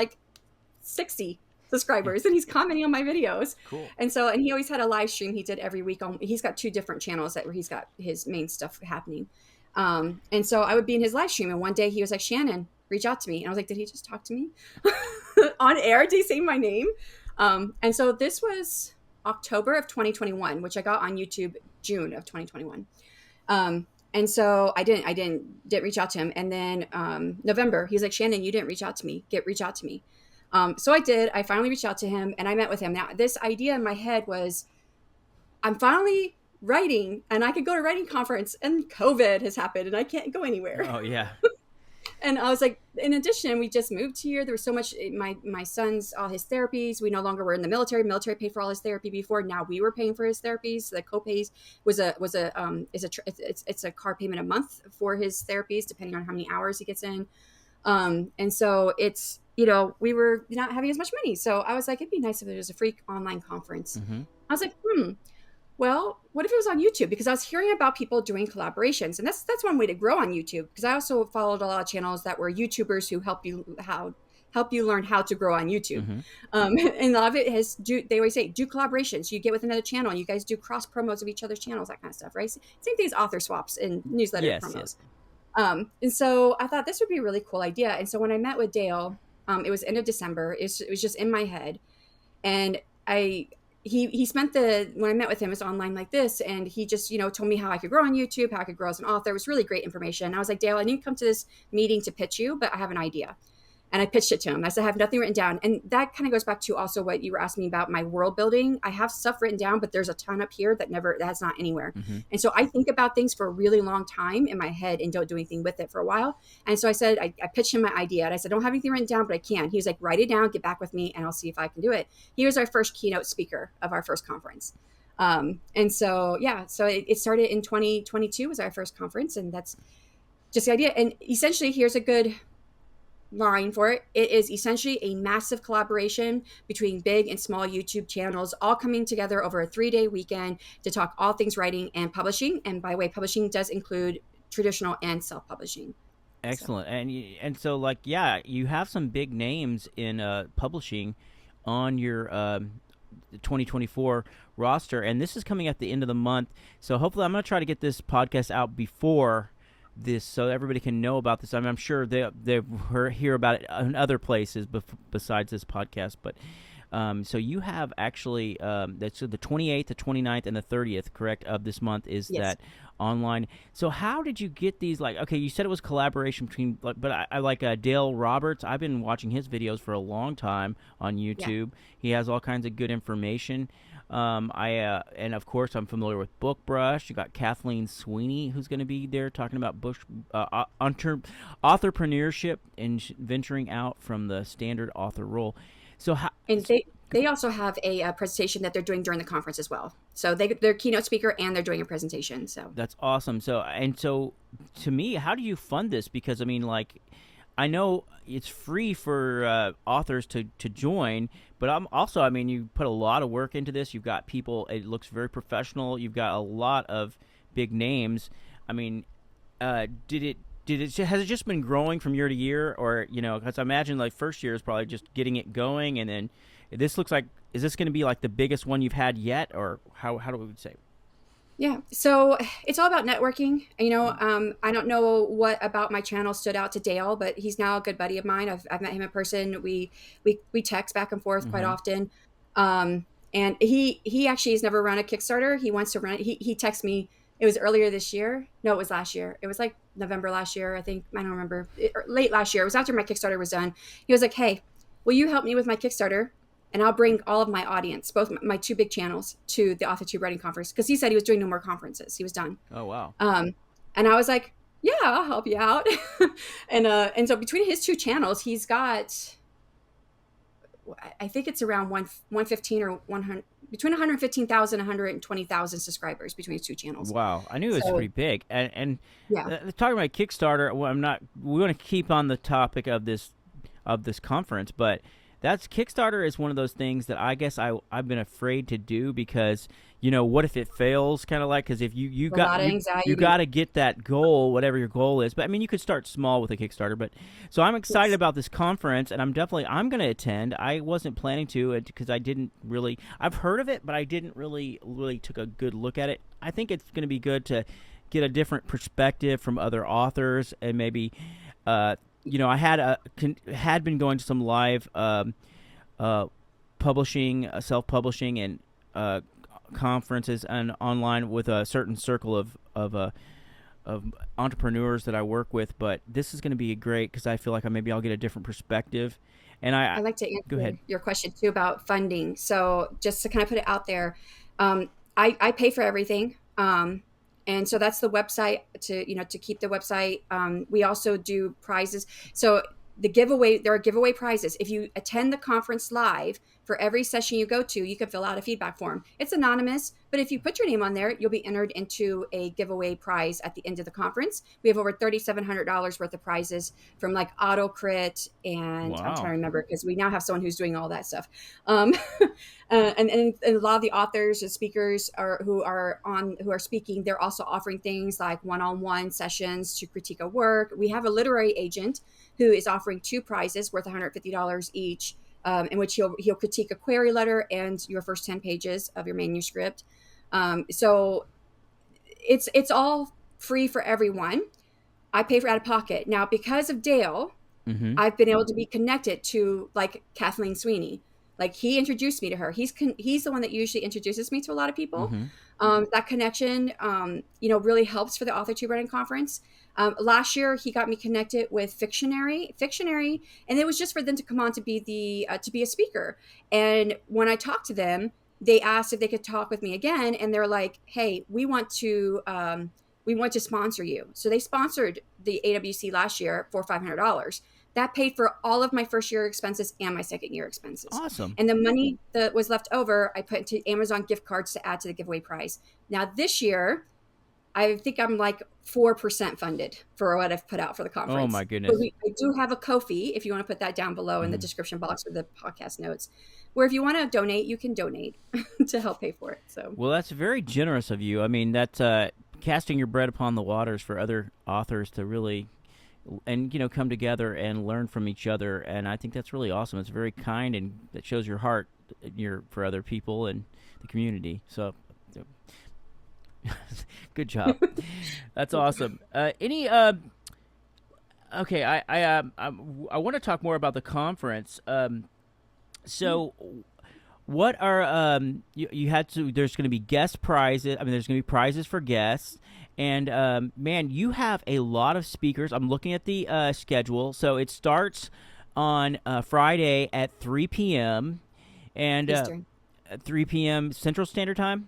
Speaker 2: 60. subscribers, and he's commenting on my videos.
Speaker 1: Cool.
Speaker 2: And he always had a live stream he did every week. He's got 2 different channels where he's got his main stuff happening. And so I would be in his live stream, and one day he was like, Shanon, reach out to me. And I was like, did he just talk to me on air? Did he say my name? And so this was October of 2021, which I got on YouTube June of 2021. And so I didn't reach out to him. And then November, he's like, Shanon, you didn't reach out to me. Reach out to me. So I did. I finally reached out to him, and I met with him. Now, this idea in my head was, I'm finally writing, and I could go to writing conference, and COVID has happened, and I can't go anywhere.
Speaker 1: Oh, yeah.
Speaker 2: And I was like, in addition, we just moved here. There was so much, my son's, all his therapies. We no longer were in the military. Military paid for all his therapy before. Now we were paying for his therapies. So the co-pays it's a car payment a month for his therapies, depending on how many hours he gets in. And so it's, we were not having as much money. So I was like, it'd be nice if there was a free online conference.
Speaker 1: Mm-hmm.
Speaker 2: I was like, well, what if it was on YouTube? Because I was hearing about people doing collaborations, and that's one way to grow on YouTube. Because I also followed a lot of channels that were YouTubers who help you learn how to grow on YouTube.
Speaker 1: Mm-hmm.
Speaker 2: And a lot of it they always say, do collaborations. You get with another channel, and you guys do cross promos of each other's channels, that kind of stuff, right? Same thing as author swaps and newsletter promos. Yes. And so I thought this would be a really cool idea. And so when I met with Dale, it was end of December. It was just in my head, and he spent when I met with him, it's online like this. And he just, told me how I could grow on YouTube, how I could grow as an author. It was really great information. I was like, Dale, I didn't come to this meeting to pitch you, but I have an idea. And I pitched it to him. I said, I have nothing written down. And that kind of goes back to also what you were asking me about my world building. I have stuff written down, but there's a ton up here that's not anywhere.
Speaker 1: Mm-hmm.
Speaker 2: And so I think about things for a really long time in my head and don't do anything with it for a while. And so I said, I pitched him my idea, and I said, I don't have anything written down, but I can. He was like, write it down, get back with me, and I'll see if I can do it. He was our first keynote speaker of our first conference. And so, so it started in 2022 was our first conference, and that's just the idea. And essentially, here's a good line for it. It is essentially a massive collaboration between big and small YouTube channels, all coming together over a 3-day weekend to talk all things writing and publishing. And by the way, publishing does include traditional and self-publishing.
Speaker 1: Excellent. And so like, you have some big names in publishing on your 2024 roster, and this is coming at the end of the month. So hopefully I'm going to try to get this podcast out before this so everybody can know about this. I'm sure they hear about it in other places besides this podcast. But so you have actually that's the 28th, the 29th, and the 30th, correct, of this month is yes. That online. So how did you get these? Like, okay, you said it was collaboration between, but I like Dale Roberts. I've been watching his videos for a long time on YouTube. Yeah. He has all kinds of good information. And of course I'm familiar with Book Brush. You got Kathleen Sweeney, who's going to be there talking about authorpreneurship and venturing out from the standard author role. So
Speaker 2: they also have a presentation that they're doing during the conference as well. So they're keynote speaker and they're doing a presentation. So
Speaker 1: that's awesome. So to me, how do you fund this? Because I mean, like, I know it's free for authors to join, but you put a lot of work into this. You've got people, it looks very professional. You've got a lot of big names. I mean, has it just been growing from year to year, or, because I imagine like first year is probably just getting it going, and then this looks like, is this going to be like the biggest one you've had yet, or how do we say?
Speaker 2: Yeah. So it's all about networking. I don't know what about my channel stood out to Dale, but he's now a good buddy of mine. I've met him in person. We text back and forth quite often. And he actually has never run a Kickstarter. He wants to run it. He texted me. It was earlier this year. No, it was last year. It was like November last year, I think. I don't remember. Late last year. It was after my Kickstarter was done. He was like, hey, will you help me with my Kickstarter? And I'll bring all of my audience, both my 2 big channels, to the AuthorTube Writing Conference. Because he said he was doing no more conferences. He was done.
Speaker 1: Oh, wow.
Speaker 2: And I was like, yeah, I'll help you out. And so between his 2 channels, he's got, I think it's around 115 or 100, between 115,000 and 120,000 subscribers between his 2 channels.
Speaker 1: Wow. I knew it was pretty big. And talking about Kickstarter, we want to keep on the topic of this conference, but Kickstarter is one of those things that I guess I've been afraid to do because, what if it fails, kind of like, because if
Speaker 2: A lot of
Speaker 1: you
Speaker 2: anxiety.
Speaker 1: got to get that goal, whatever your goal is. But I mean, you could start small with a Kickstarter. But so I'm excited
Speaker 2: Yes.
Speaker 1: about this conference, and I'm going to attend. I wasn't planning to because I didn't really. I've heard of it, but I didn't really took a good look at it. I think it's going to be good to get a different perspective from other authors, and maybe, I had been going to some live publishing, self-publishing, and conferences and online with a certain circle of entrepreneurs that I work with. But this is going to be great because I feel like maybe I'll get a different perspective. And
Speaker 2: I'd like to
Speaker 1: go ahead.
Speaker 2: answer your question too about funding. So just to kind of put it out there, I pay for everything. And so that's the website to keep the website. We also do prizes. So there are giveaway prizes. If you attend the conference live, for every session you go to, you can fill out a feedback form. It's anonymous, but if you put your name on there, you'll be entered into a giveaway prize at the end of the conference. We have over $3,700 worth of prizes from like AutoCrit, and I'm trying to
Speaker 1: Wow.
Speaker 2: remember because we now have someone who's doing all that stuff. Um, and a lot of the authors and speakers who are speaking, they're also offering things like one-on-one sessions to critique a work. We have a literary agent who is offering two prizes worth $150 each, in which he'll critique a query letter and your first 10 pages of your manuscript. So it's all free for everyone. I pay for out of pocket. Now, because of Dale,
Speaker 1: Mm-hmm.
Speaker 2: I've been able to be connected to like Kathleen Sweeney. Like he introduced me to her. He's the one that usually introduces me to a lot of people.
Speaker 1: Mm-hmm.
Speaker 2: That connection, really helps for the Author to Writing Conference. Last year, he got me connected with Fictionary, and it was just for them to come on to be a speaker. And when I talked to them, they asked if they could talk with me again, and they're like, "Hey, we want to sponsor you." So they sponsored the AWC last year for $500. That paid for all of my first year expenses and my second year expenses.
Speaker 1: Awesome.
Speaker 2: And the money that was left over, I put into Amazon gift cards to add to the giveaway prize. Now, this year, I think I'm like 4% funded for what I've put out for the
Speaker 1: Oh
Speaker 2: conference.
Speaker 1: my
Speaker 2: But
Speaker 1: goodness.
Speaker 2: I do have a Ko-fi, if you want to put that down below in the
Speaker 1: Mm-hmm.
Speaker 2: description box or the podcast notes, where if you want to donate, you can donate to help pay for it. So,
Speaker 1: Well, that's very generous of you. I mean, that's casting your bread upon the waters for other authors to really and come together and learn from each other. And I think that's really awesome. It's very kind, and that shows your heart for other people and the community. So good job. That's awesome. Any okay, I want to talk more about the conference. So what are you had to there's going to be guest prizes. I mean, there's going to be prizes for guests. And man, you have a lot of speakers. I'm looking at the schedule. So it starts on Friday at 3 p.m. and
Speaker 2: Eastern.
Speaker 1: at 3 p.m. Central Standard Time.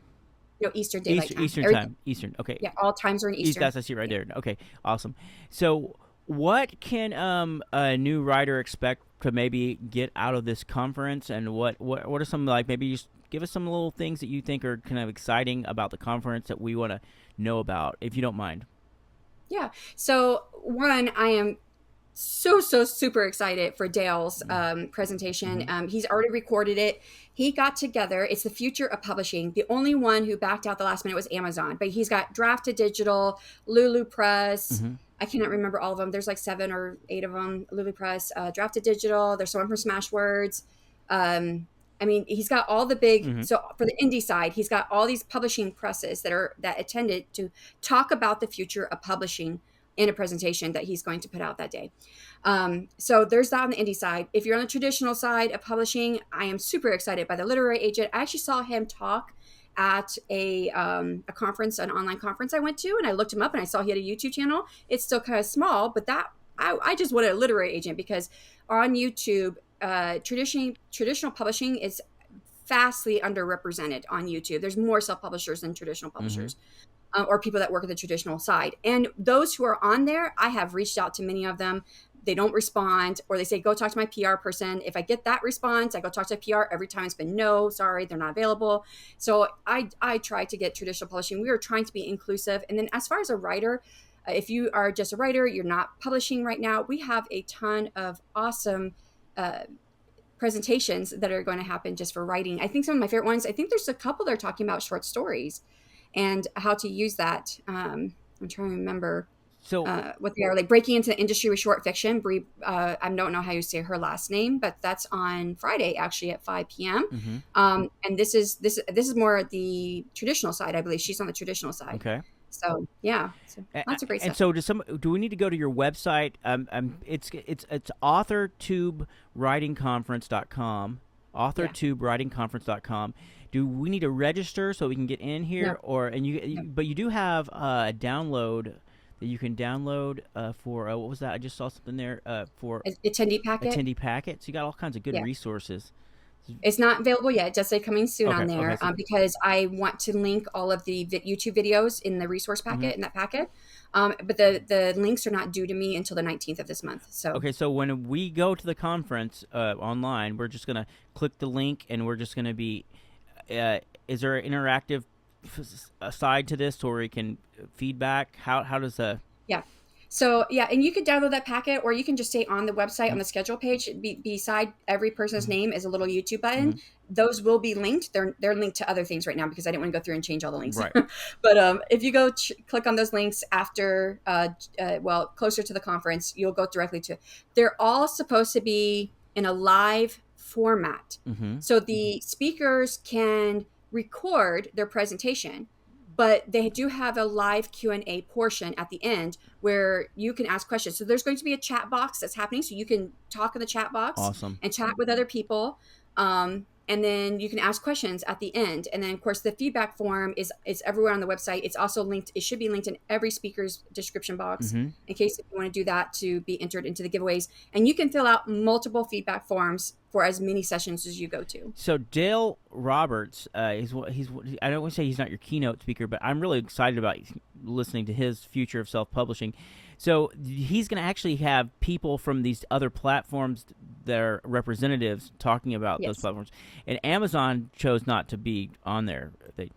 Speaker 2: No, Eastern Daylight Time.
Speaker 1: Eastern
Speaker 2: Everything.
Speaker 1: time. Eastern. Okay.
Speaker 2: Yeah, all times are in Eastern.
Speaker 1: That's I see right there. Okay, awesome. So, what can a new writer expect to maybe get out of this conference, and what are some, like, maybe just give us some little things that you think are kind of exciting about the conference that we want to know about, if you don't mind.
Speaker 2: Yeah. So one, I am so super excited for Dale's presentation.
Speaker 1: Mm-hmm.
Speaker 2: He's already recorded it. He got together. It's the future of publishing. The only one who backed out the last minute was Amazon, but he's got Draft to Digital, Lulu Press.
Speaker 1: Mm-hmm.
Speaker 2: I cannot remember all of them. There's like 7 or 8 of them. Lulu Press, Draft to Digital. There's someone from Smashwords. I mean, he's got all the big.
Speaker 1: Mm-hmm.
Speaker 2: So for the indie side, he's got all these publishing presses that attended to talk about the future of publishing in a presentation that he's going to put out that day. So there's that on the indie side. If you're on the traditional side of publishing, I am super excited by the literary agent. I actually saw him talk at a conference, an online conference I went to, and I looked him up and I saw he had a YouTube channel. It's still kind of small, but I just wanted a literary agent because on YouTube, traditional publishing is vastly underrepresented on YouTube. There's more self-publishers than traditional publishers. Or people that work at the traditional side. And those who are on there, I have reached out to many of them. They don't respond, or they say, go talk to my PR person. If I get that response, I go talk to PR. Every time it's been no, sorry, they're not available. So I try to get traditional publishing. We are trying to be inclusive. And then as far as a writer, if you are just a writer, you're not publishing right now, we have a ton of awesome presentations that are going to happen just for writing. I think some of my favorite ones, I think there's a couple that are talking about short stories and how to use that. I'm trying to remember what they are, like breaking into the industry with short fiction. Bree, I don't know how you say her last name, but that's on Friday actually at 5 p.m. And this is more the traditional side, I believe. She's on the traditional side.
Speaker 1: Okay.
Speaker 2: So yeah, so lots of great stuff.
Speaker 1: And so do we need to go to your website? It's authortubewritingconference.com, authortubewritingconference.com. Do we need to register so we can get in here, but you do have a download that you can download for what was that? I just saw something there for
Speaker 2: attendee packet.
Speaker 1: Attendee packet. So you got all kinds of good resources.
Speaker 2: It's not available yet. It does say coming soon on there because I want to link all of the YouTube videos in the resource packet in that packet. But the links are not due to me until the 19th of this month. So
Speaker 1: so when we go to the conference online, we're just gonna click the link and we're just gonna be. Is there an interactive side to this, or we can feedback? How does the
Speaker 2: So and you could download that packet, or you can just stay on the website on the schedule page. Beside every person's name is a little YouTube button. Those will be linked. They're linked to other things right now because I didn't want to go through and change all the links.
Speaker 1: Right.
Speaker 2: But if you go click on those links after, closer to the conference, you'll go directly to. They're all supposed to be in a live format, so the speakers can record their presentation. But they do have a live Q&A portion at the end where you can ask questions. So there's going to be a chat box that's happening. So you can talk in the chat box and chat with other people. And then you can ask questions at the end. And then, of course, the feedback form is everywhere on the website. It's also linked. It should be linked in every speaker's description box in case you want to do that to be entered into the giveaways. And you can fill out multiple feedback forms for as many sessions as you go to.
Speaker 1: So Dale Roberts, he's I don't want to say he's not your keynote speaker, but I'm really excited about listening to his future of self-publishing. So he's going to actually have people from these other platforms, their representatives, talking about those platforms. And Amazon chose not to be on there.
Speaker 2: I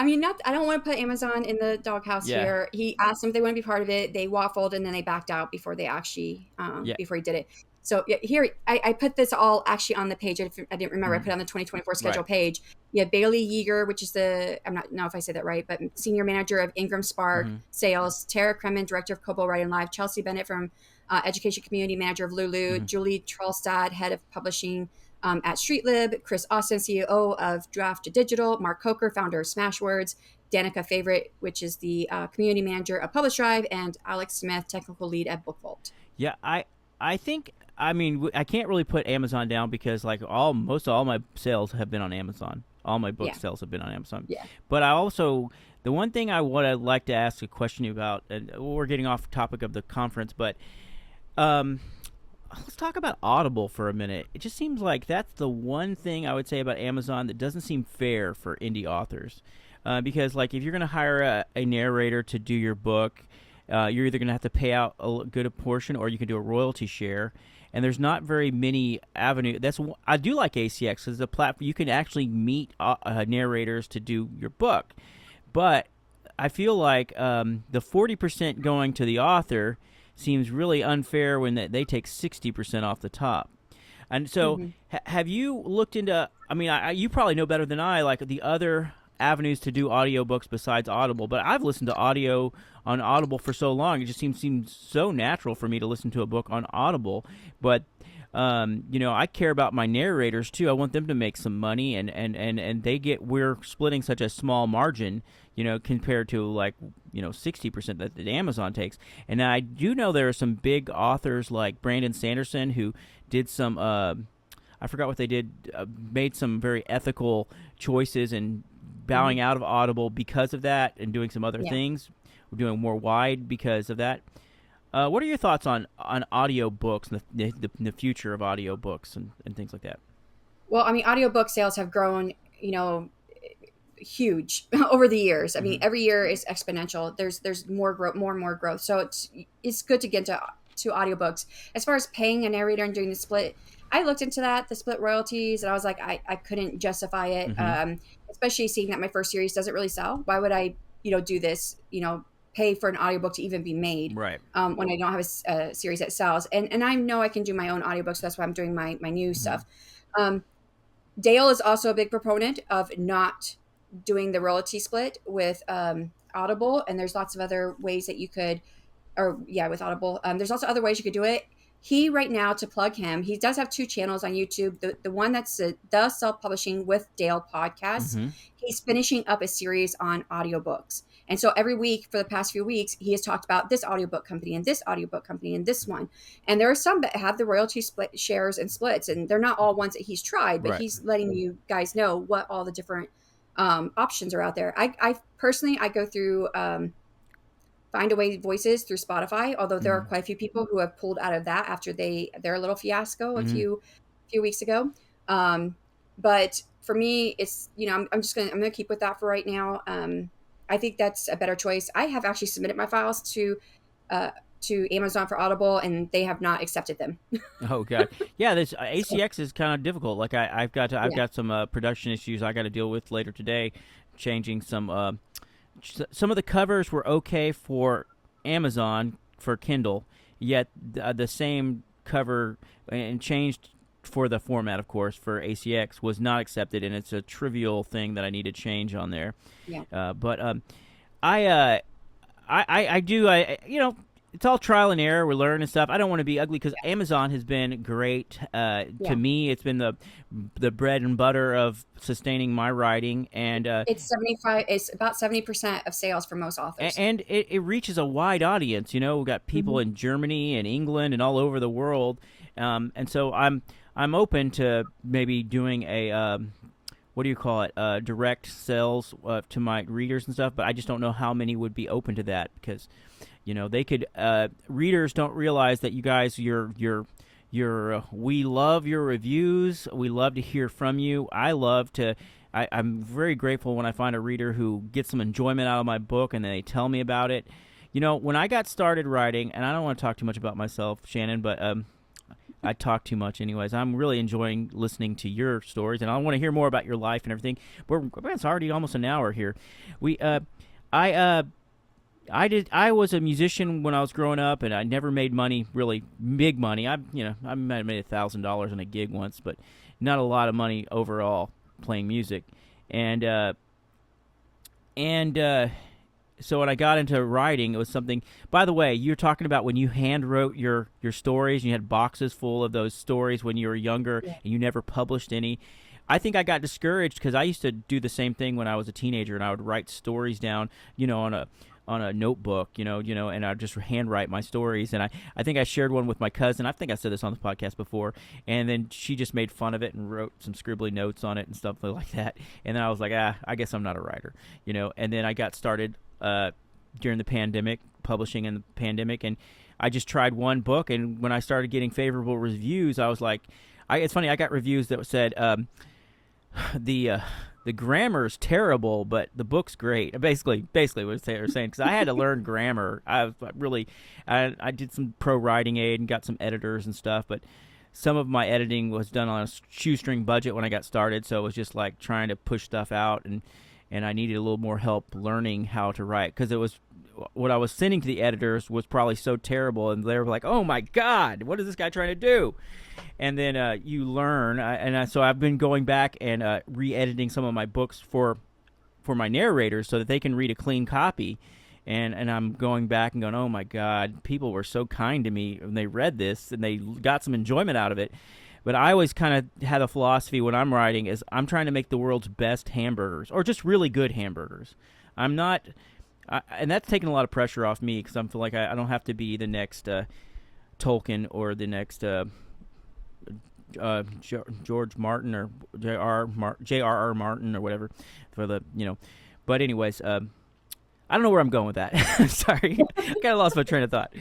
Speaker 2: mean, I don't want to put Amazon in the doghouse here. He asked them if they want to be part of it. They waffled and then they backed out before they actually before he did it. So here, I put this all actually on the page. I didn't remember. I put it on the 2024 schedule page. You have Bailey Yeager, which is I'm not know if I say that right, but Senior Manager of Ingram Spark Sales. Tara Kremen, Director of Kobo Writing Live. Chelsea Bennett from Education Community Manager of Lulu. Julie Trollstad, Head of Publishing at StreetLib. Chris Austin, CEO of Draft to Digital. Mark Coker, Founder of Smashwords. Danica Favorite, which is the Community Manager of Publish Drive. And Alex Smith, Technical Lead at BookVault.
Speaker 1: Yeah, I think... I mean, I can't really put Amazon down because, like, most of all my sales have been on Amazon. All my book sales have been on Amazon. Yeah. But I also, the one thing I'd like to ask a question about, and we're getting off topic of the conference, but let's talk about Audible for a minute. It just seems like that's the one thing I would say about Amazon that doesn't seem fair for indie authors. Because, like, if you're going to hire a narrator to do your book, you're either going to have to pay out a good portion or you can do a royalty share. And there's not very many avenues. I do like ACX because the platform you can actually meet narrators to do your book, but I feel like the 40% going to the author seems really unfair when they take 60% off the top. And so, have you looked into? I mean, you probably know better than I, like the other avenues to do audiobooks besides Audible, but I've listened to audio on Audible for so long. It just seems so natural for me to listen to a book on Audible. But I care about my narrators too. I want them to make some money, and we're splitting such a small margin, compared to 60% that Amazon takes. And I do know there are some big authors like Brandon Sanderson who did some I forgot what they did, made some very ethical choices and bowing out of Audible because of that, and doing some other things. We're doing more wide because of that. What are your thoughts on audiobooks and the future of audiobooks and things like that?
Speaker 2: Well, I mean, audiobook sales have grown, huge over the years. I mean, every year is exponential. There's more growth, more and more growth. So it's good to get to audiobooks. As far as paying a narrator and doing the split, I looked into that, the split royalties, and I was like, I couldn't justify it, especially seeing that my first series doesn't really sell. Why would I, do this, pay for an audiobook to even be made.
Speaker 1: Right.
Speaker 2: When I don't have a series that sells, and I know I can do my own audiobooks. So that's why I'm doing my new stuff. Dale is also a big proponent of not doing the royalty split with Audible, and there's lots of other ways that you could, with Audible. There's also other ways you could do it. He right now, to plug him, he does have 2 channels on YouTube. The one that's the self-publishing with Dale podcast. He's finishing up a series on audiobooks. And so every week for the past few weeks, he has talked about this audiobook company and this audiobook company and this one. And there are some that have the royalty split shares and splits, and they're not all ones that he's tried, but he's letting you guys know what all the different options are out there. I personally, I go through Find a Way Voices through Spotify, although there are quite a few people who have pulled out of that after their little fiasco a few weeks ago. But for me, it's, I'm gonna keep with that for right now. I think that's a better choice. I have actually submitted my files to Amazon for Audible, and they have not accepted them.
Speaker 1: Oh God, yeah. This ACX is kind of difficult. Like I've got some production issues I got to deal with later today, changing some of the covers were okay for Amazon for Kindle, yet the same cover and changed for the format, of course, for ACX was not accepted, and it's a trivial thing that I need to change on there. Yeah. But I do it's all trial and error. We learn and stuff. I don't want to be ugly because Amazon has been great to me. It's been the bread and butter of sustaining my writing, and
Speaker 2: it's about 70% of sales for most authors,
Speaker 1: and it reaches a wide audience. We've got people in Germany and England and all over the world, and so I'm open to maybe doing a what do you call it? Direct sales to my readers and stuff. But I just don't know how many would be open to that because, they could. Readers don't realize that you guys, we love your reviews. We love to hear from you. I'm very grateful when I find a reader who gets some enjoyment out of my book and they tell me about it. When I got started writing, and I don't want to talk too much about myself, Shanon, but I talk too much anyways. I'm really enjoying listening to your stories, and I want to hear more about your life and everything. It's already almost an hour here. I was a musician when I was growing up, and I never made money, really big money. I might have made $1,000 on a gig once, but not a lot of money overall playing music. So when I got into writing, it was something. By the way, you're talking about when you hand wrote your stories, and you had boxes full of those stories when you were younger, and you never published any. I think I got discouraged because I used to do the same thing when I was a teenager, and I would write stories down, on a notebook, and I'd just handwrite my stories. And I think I shared one with my cousin. I think I said this on the podcast before. And then she just made fun of it and wrote some scribbly notes on it and stuff like that. And then I was like, I guess I'm not a writer, And then I got started during the pandemic, publishing in the pandemic, and I just tried one book. And when I started getting favorable reviews, I was like, it's funny. I got reviews that said the grammar's terrible, but the book's great. Basically what they were saying, because I had to learn grammar. I did some pro writing aid and got some editors and stuff, but some of my editing was done on a shoestring budget when I got started, so it was just like trying to push stuff out, and I needed a little more help learning how to write, because it was what I was sending to the editors was probably so terrible, and they were like, "Oh my God, what is this guy trying to do?" And then you learn, so I've been going back and re-editing some of my books for my narrators so that they can read a clean copy, and I'm going back and going, "Oh my God, people were so kind to me when they read this and they got some enjoyment out of it." But I always kind of had a philosophy when I'm writing is I'm trying to make the world's best hamburgers, or just really good hamburgers. I'm not. And that's taken a lot of pressure off me because I feel like I don't have to be the next Tolkien or the next George Martin or J.R.R. Martin or whatever for the But anyways, I don't know where I'm going with that. Sorry, I kind of lost my train of thought.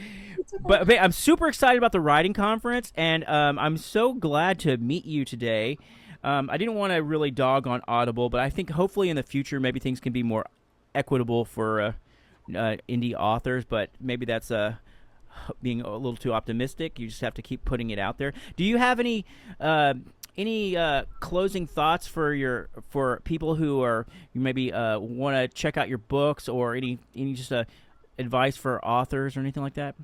Speaker 1: But I'm super excited about the writing conference, and I'm so glad to meet you today. I didn't want to really dog on Audible, but I think hopefully in the future maybe things can be more equitable for indie authors, but maybe that's being a little too optimistic. You just have to keep putting it out there. Do you have any closing thoughts for people who are maybe want to check out your books, or any just advice for authors or anything like that?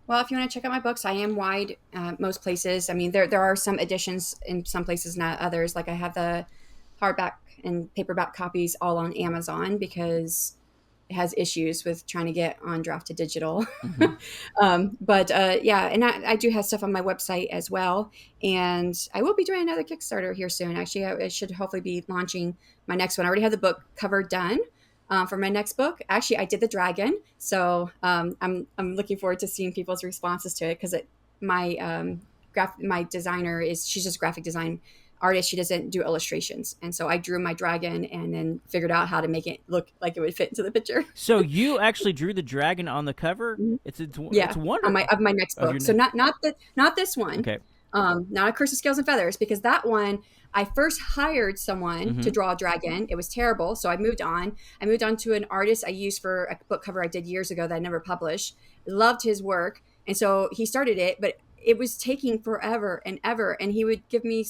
Speaker 2: Well, if you want to check out my books, I am wide most places. I mean, there are some editions in some places, not others. Like I have the hardback and paperback copies all on Amazon because it has issues with trying to get on draft to digital. But yeah, and I do have stuff on my website as well. And I will be doing another Kickstarter here soon. Actually, I should hopefully be launching my next one. I already have the book cover done. For my next book, actually, I did the dragon, so I'm looking forward to seeing people's responses to it because my designer she's just a graphic design artist. She doesn't do illustrations, and so I drew my dragon and then figured out how to make it look like it would fit into the picture.
Speaker 1: So you actually drew the dragon on the cover? It's wonderful.
Speaker 2: Of my next book. So not this one.
Speaker 1: Okay.
Speaker 2: Not A Curse of Scales and Feathers, because that one I first hired someone to draw a dragon. It was terrible, so I moved on. I moved on to an artist I used for a book cover I did years ago that I never published. Loved his work, and so he started it, but it was taking forever and ever. And he would give me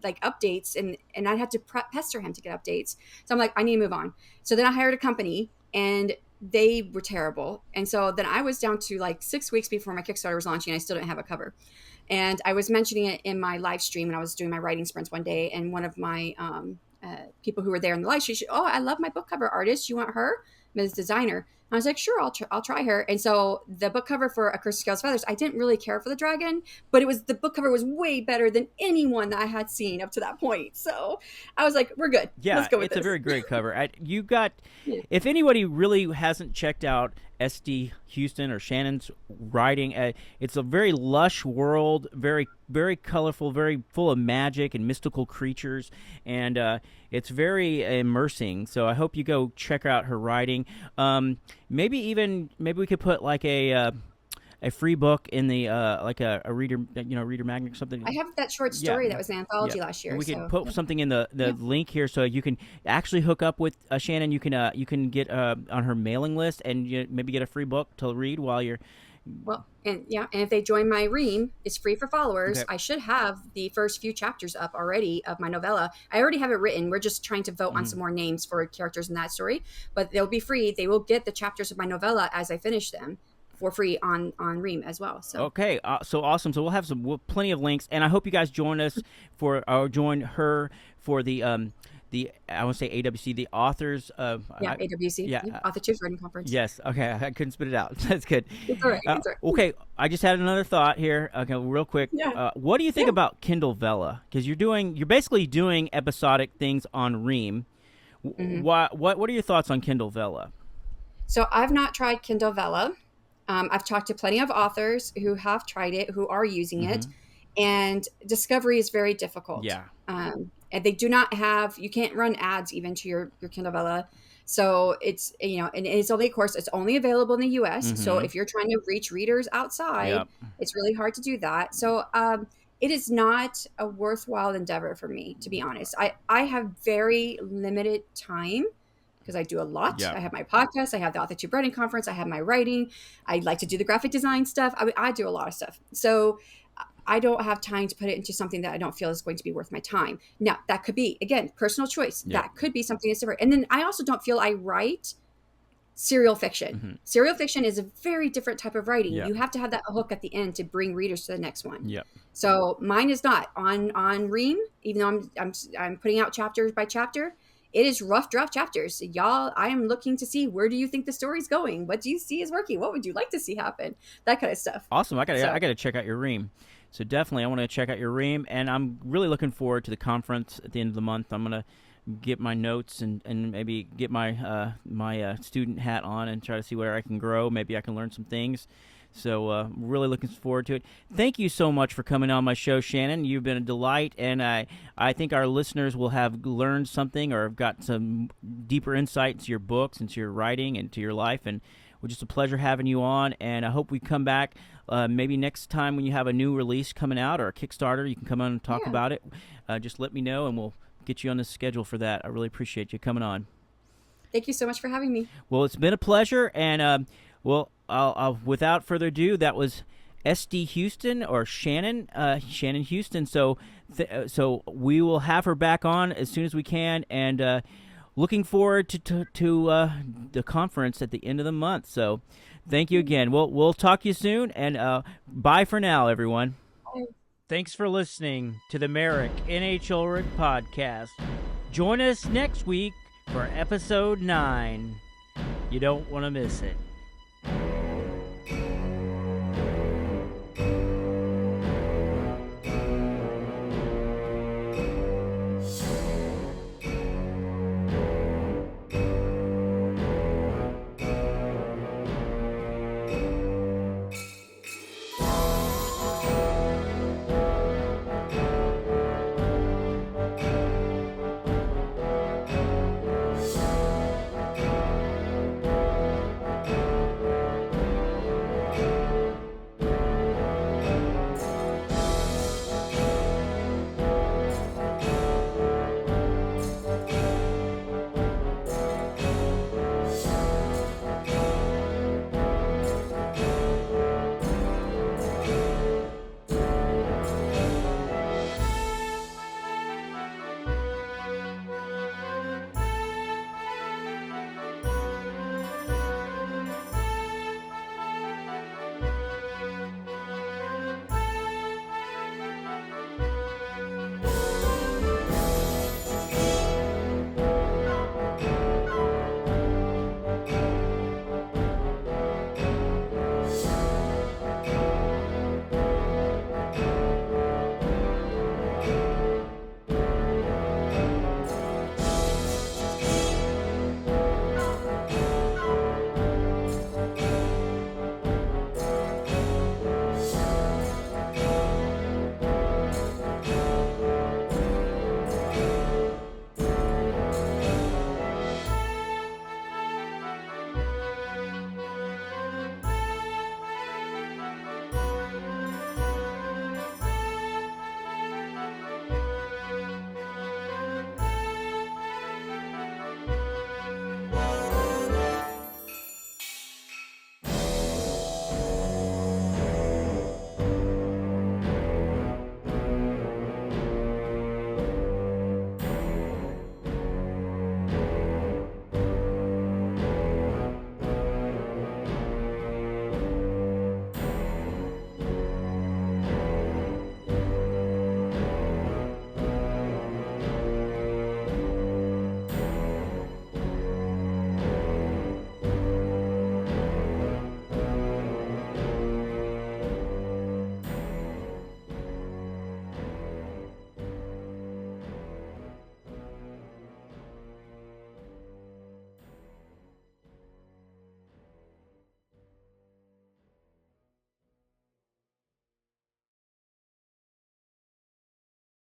Speaker 2: like updates, and I'd have to pester him to get updates. So I'm like, I need to move on. So then I hired a company, and they were terrible. And so then I was down to like 6 weeks before my Kickstarter was launching, and I still didn't have a cover. And I was mentioning it in my live stream when I was doing my writing sprints one day. And one of my people who were there in the live stream, oh, I love my book cover artist. You want her? Ms. Designer. And I was like, sure, I'll try her. And so the book cover for A Curse of Scales and Feathers, I didn't really care for the dragon, but the book cover was way better than anyone that I had seen up to that point. So I was like, we're good.
Speaker 1: Yeah,
Speaker 2: let's go with
Speaker 1: it's
Speaker 2: this.
Speaker 1: a very great cover. If anybody really hasn't checked out SD Huston or Shanon's writing, it's a very lush world, very, very colorful, very full of magic and mystical creatures, and it's very immersing. So I hope you go check out her writing. Maybe we could put like a free book in the like a reader magnet or something.
Speaker 2: I have that short story that was an anthology last year.
Speaker 1: And we can put something in the link here so you can actually hook up with Shanon. You can get on her mailing list and maybe get a free book to read while you're.
Speaker 2: Well, and if they join my Ream, it's free for followers. Okay. I should have the first few chapters up already of my novella. I already have it written. We're just trying to vote on some more names for characters in that story, but they'll be free. They will get the chapters of my novella as I finish them for free on Ream as well. So
Speaker 1: okay, so awesome. So we'll have plenty of links, and I hope you guys join us join her for the I want to say AWC, the authors of
Speaker 2: AWC, Author Chief Writing Conference.
Speaker 1: Yes, okay, I couldn't spit it out. That's good.
Speaker 2: It's all right. It's all right.
Speaker 1: Okay, I just had another thought here. Okay, real quick. Yeah. What do you think about Kindle Vella? Because you're basically doing episodic things on Ream. What are your thoughts on Kindle Vella?
Speaker 2: So I've not tried Kindle Vella. I've talked to plenty of authors who have tried it, who are using it, and discovery is very difficult.
Speaker 1: Yeah.
Speaker 2: And they do not have, you can't run ads even to your Kindle Vella. So it's, and it's only, of course, it's only available in the US. So if you're trying to reach readers outside, it's really hard to do that. So it is not a worthwhile endeavor for me, to be honest. I have very limited time because I do a lot. I have my podcast, I have the Author Chief Writing Conference, I have my writing. I like to do the graphic design stuff. I do a lot of stuff. So I don't have time to put it into something that I don't feel is going to be worth my time. Now, that could be, again, personal choice. That could be something that's different. And then I also don't feel I write serial fiction. Serial fiction is a very different type of writing. You have to have that hook at the end to bring readers to the next one. So mine is not on Ream, even though I'm putting out chapters by chapter. It is rough draft chapters. Y'all, I am looking to see, where do you think the story's going? What do you see is working? What would you like to see happen? That kind of stuff.
Speaker 1: Awesome. I gotta check out your Ream. So definitely I want to check out your Ream, and I'm really looking forward to the conference at the end of the month. I'm going to get my notes and maybe get my my student hat on and try to see where I can grow. Maybe I can learn some things. So really looking forward to it. Thank you so much for coming on my show, Shanon. You've been a delight, and I think our listeners will have learned something or have got some deeper insight into your books, into your writing, and to your life. And it was just a pleasure having you on, and I hope we come back maybe next time when you have a new release coming out or a Kickstarter. You can come on and talk about it. Just let me know, and we'll get you on the schedule for that. I really appreciate you coming on.
Speaker 2: Thank you so much for having me.
Speaker 1: Well, it's been a pleasure, and I'll without further ado, that was SD Huston or Shanon Huston. So we will have her back on as soon as we can, and looking forward to the conference at the end of the month. So thank you again. We'll talk to you soon, and bye for now, everyone. Thanks for listening to the Merick N Ulrik podcast. Join us next week for episode 9. You don't want to miss it.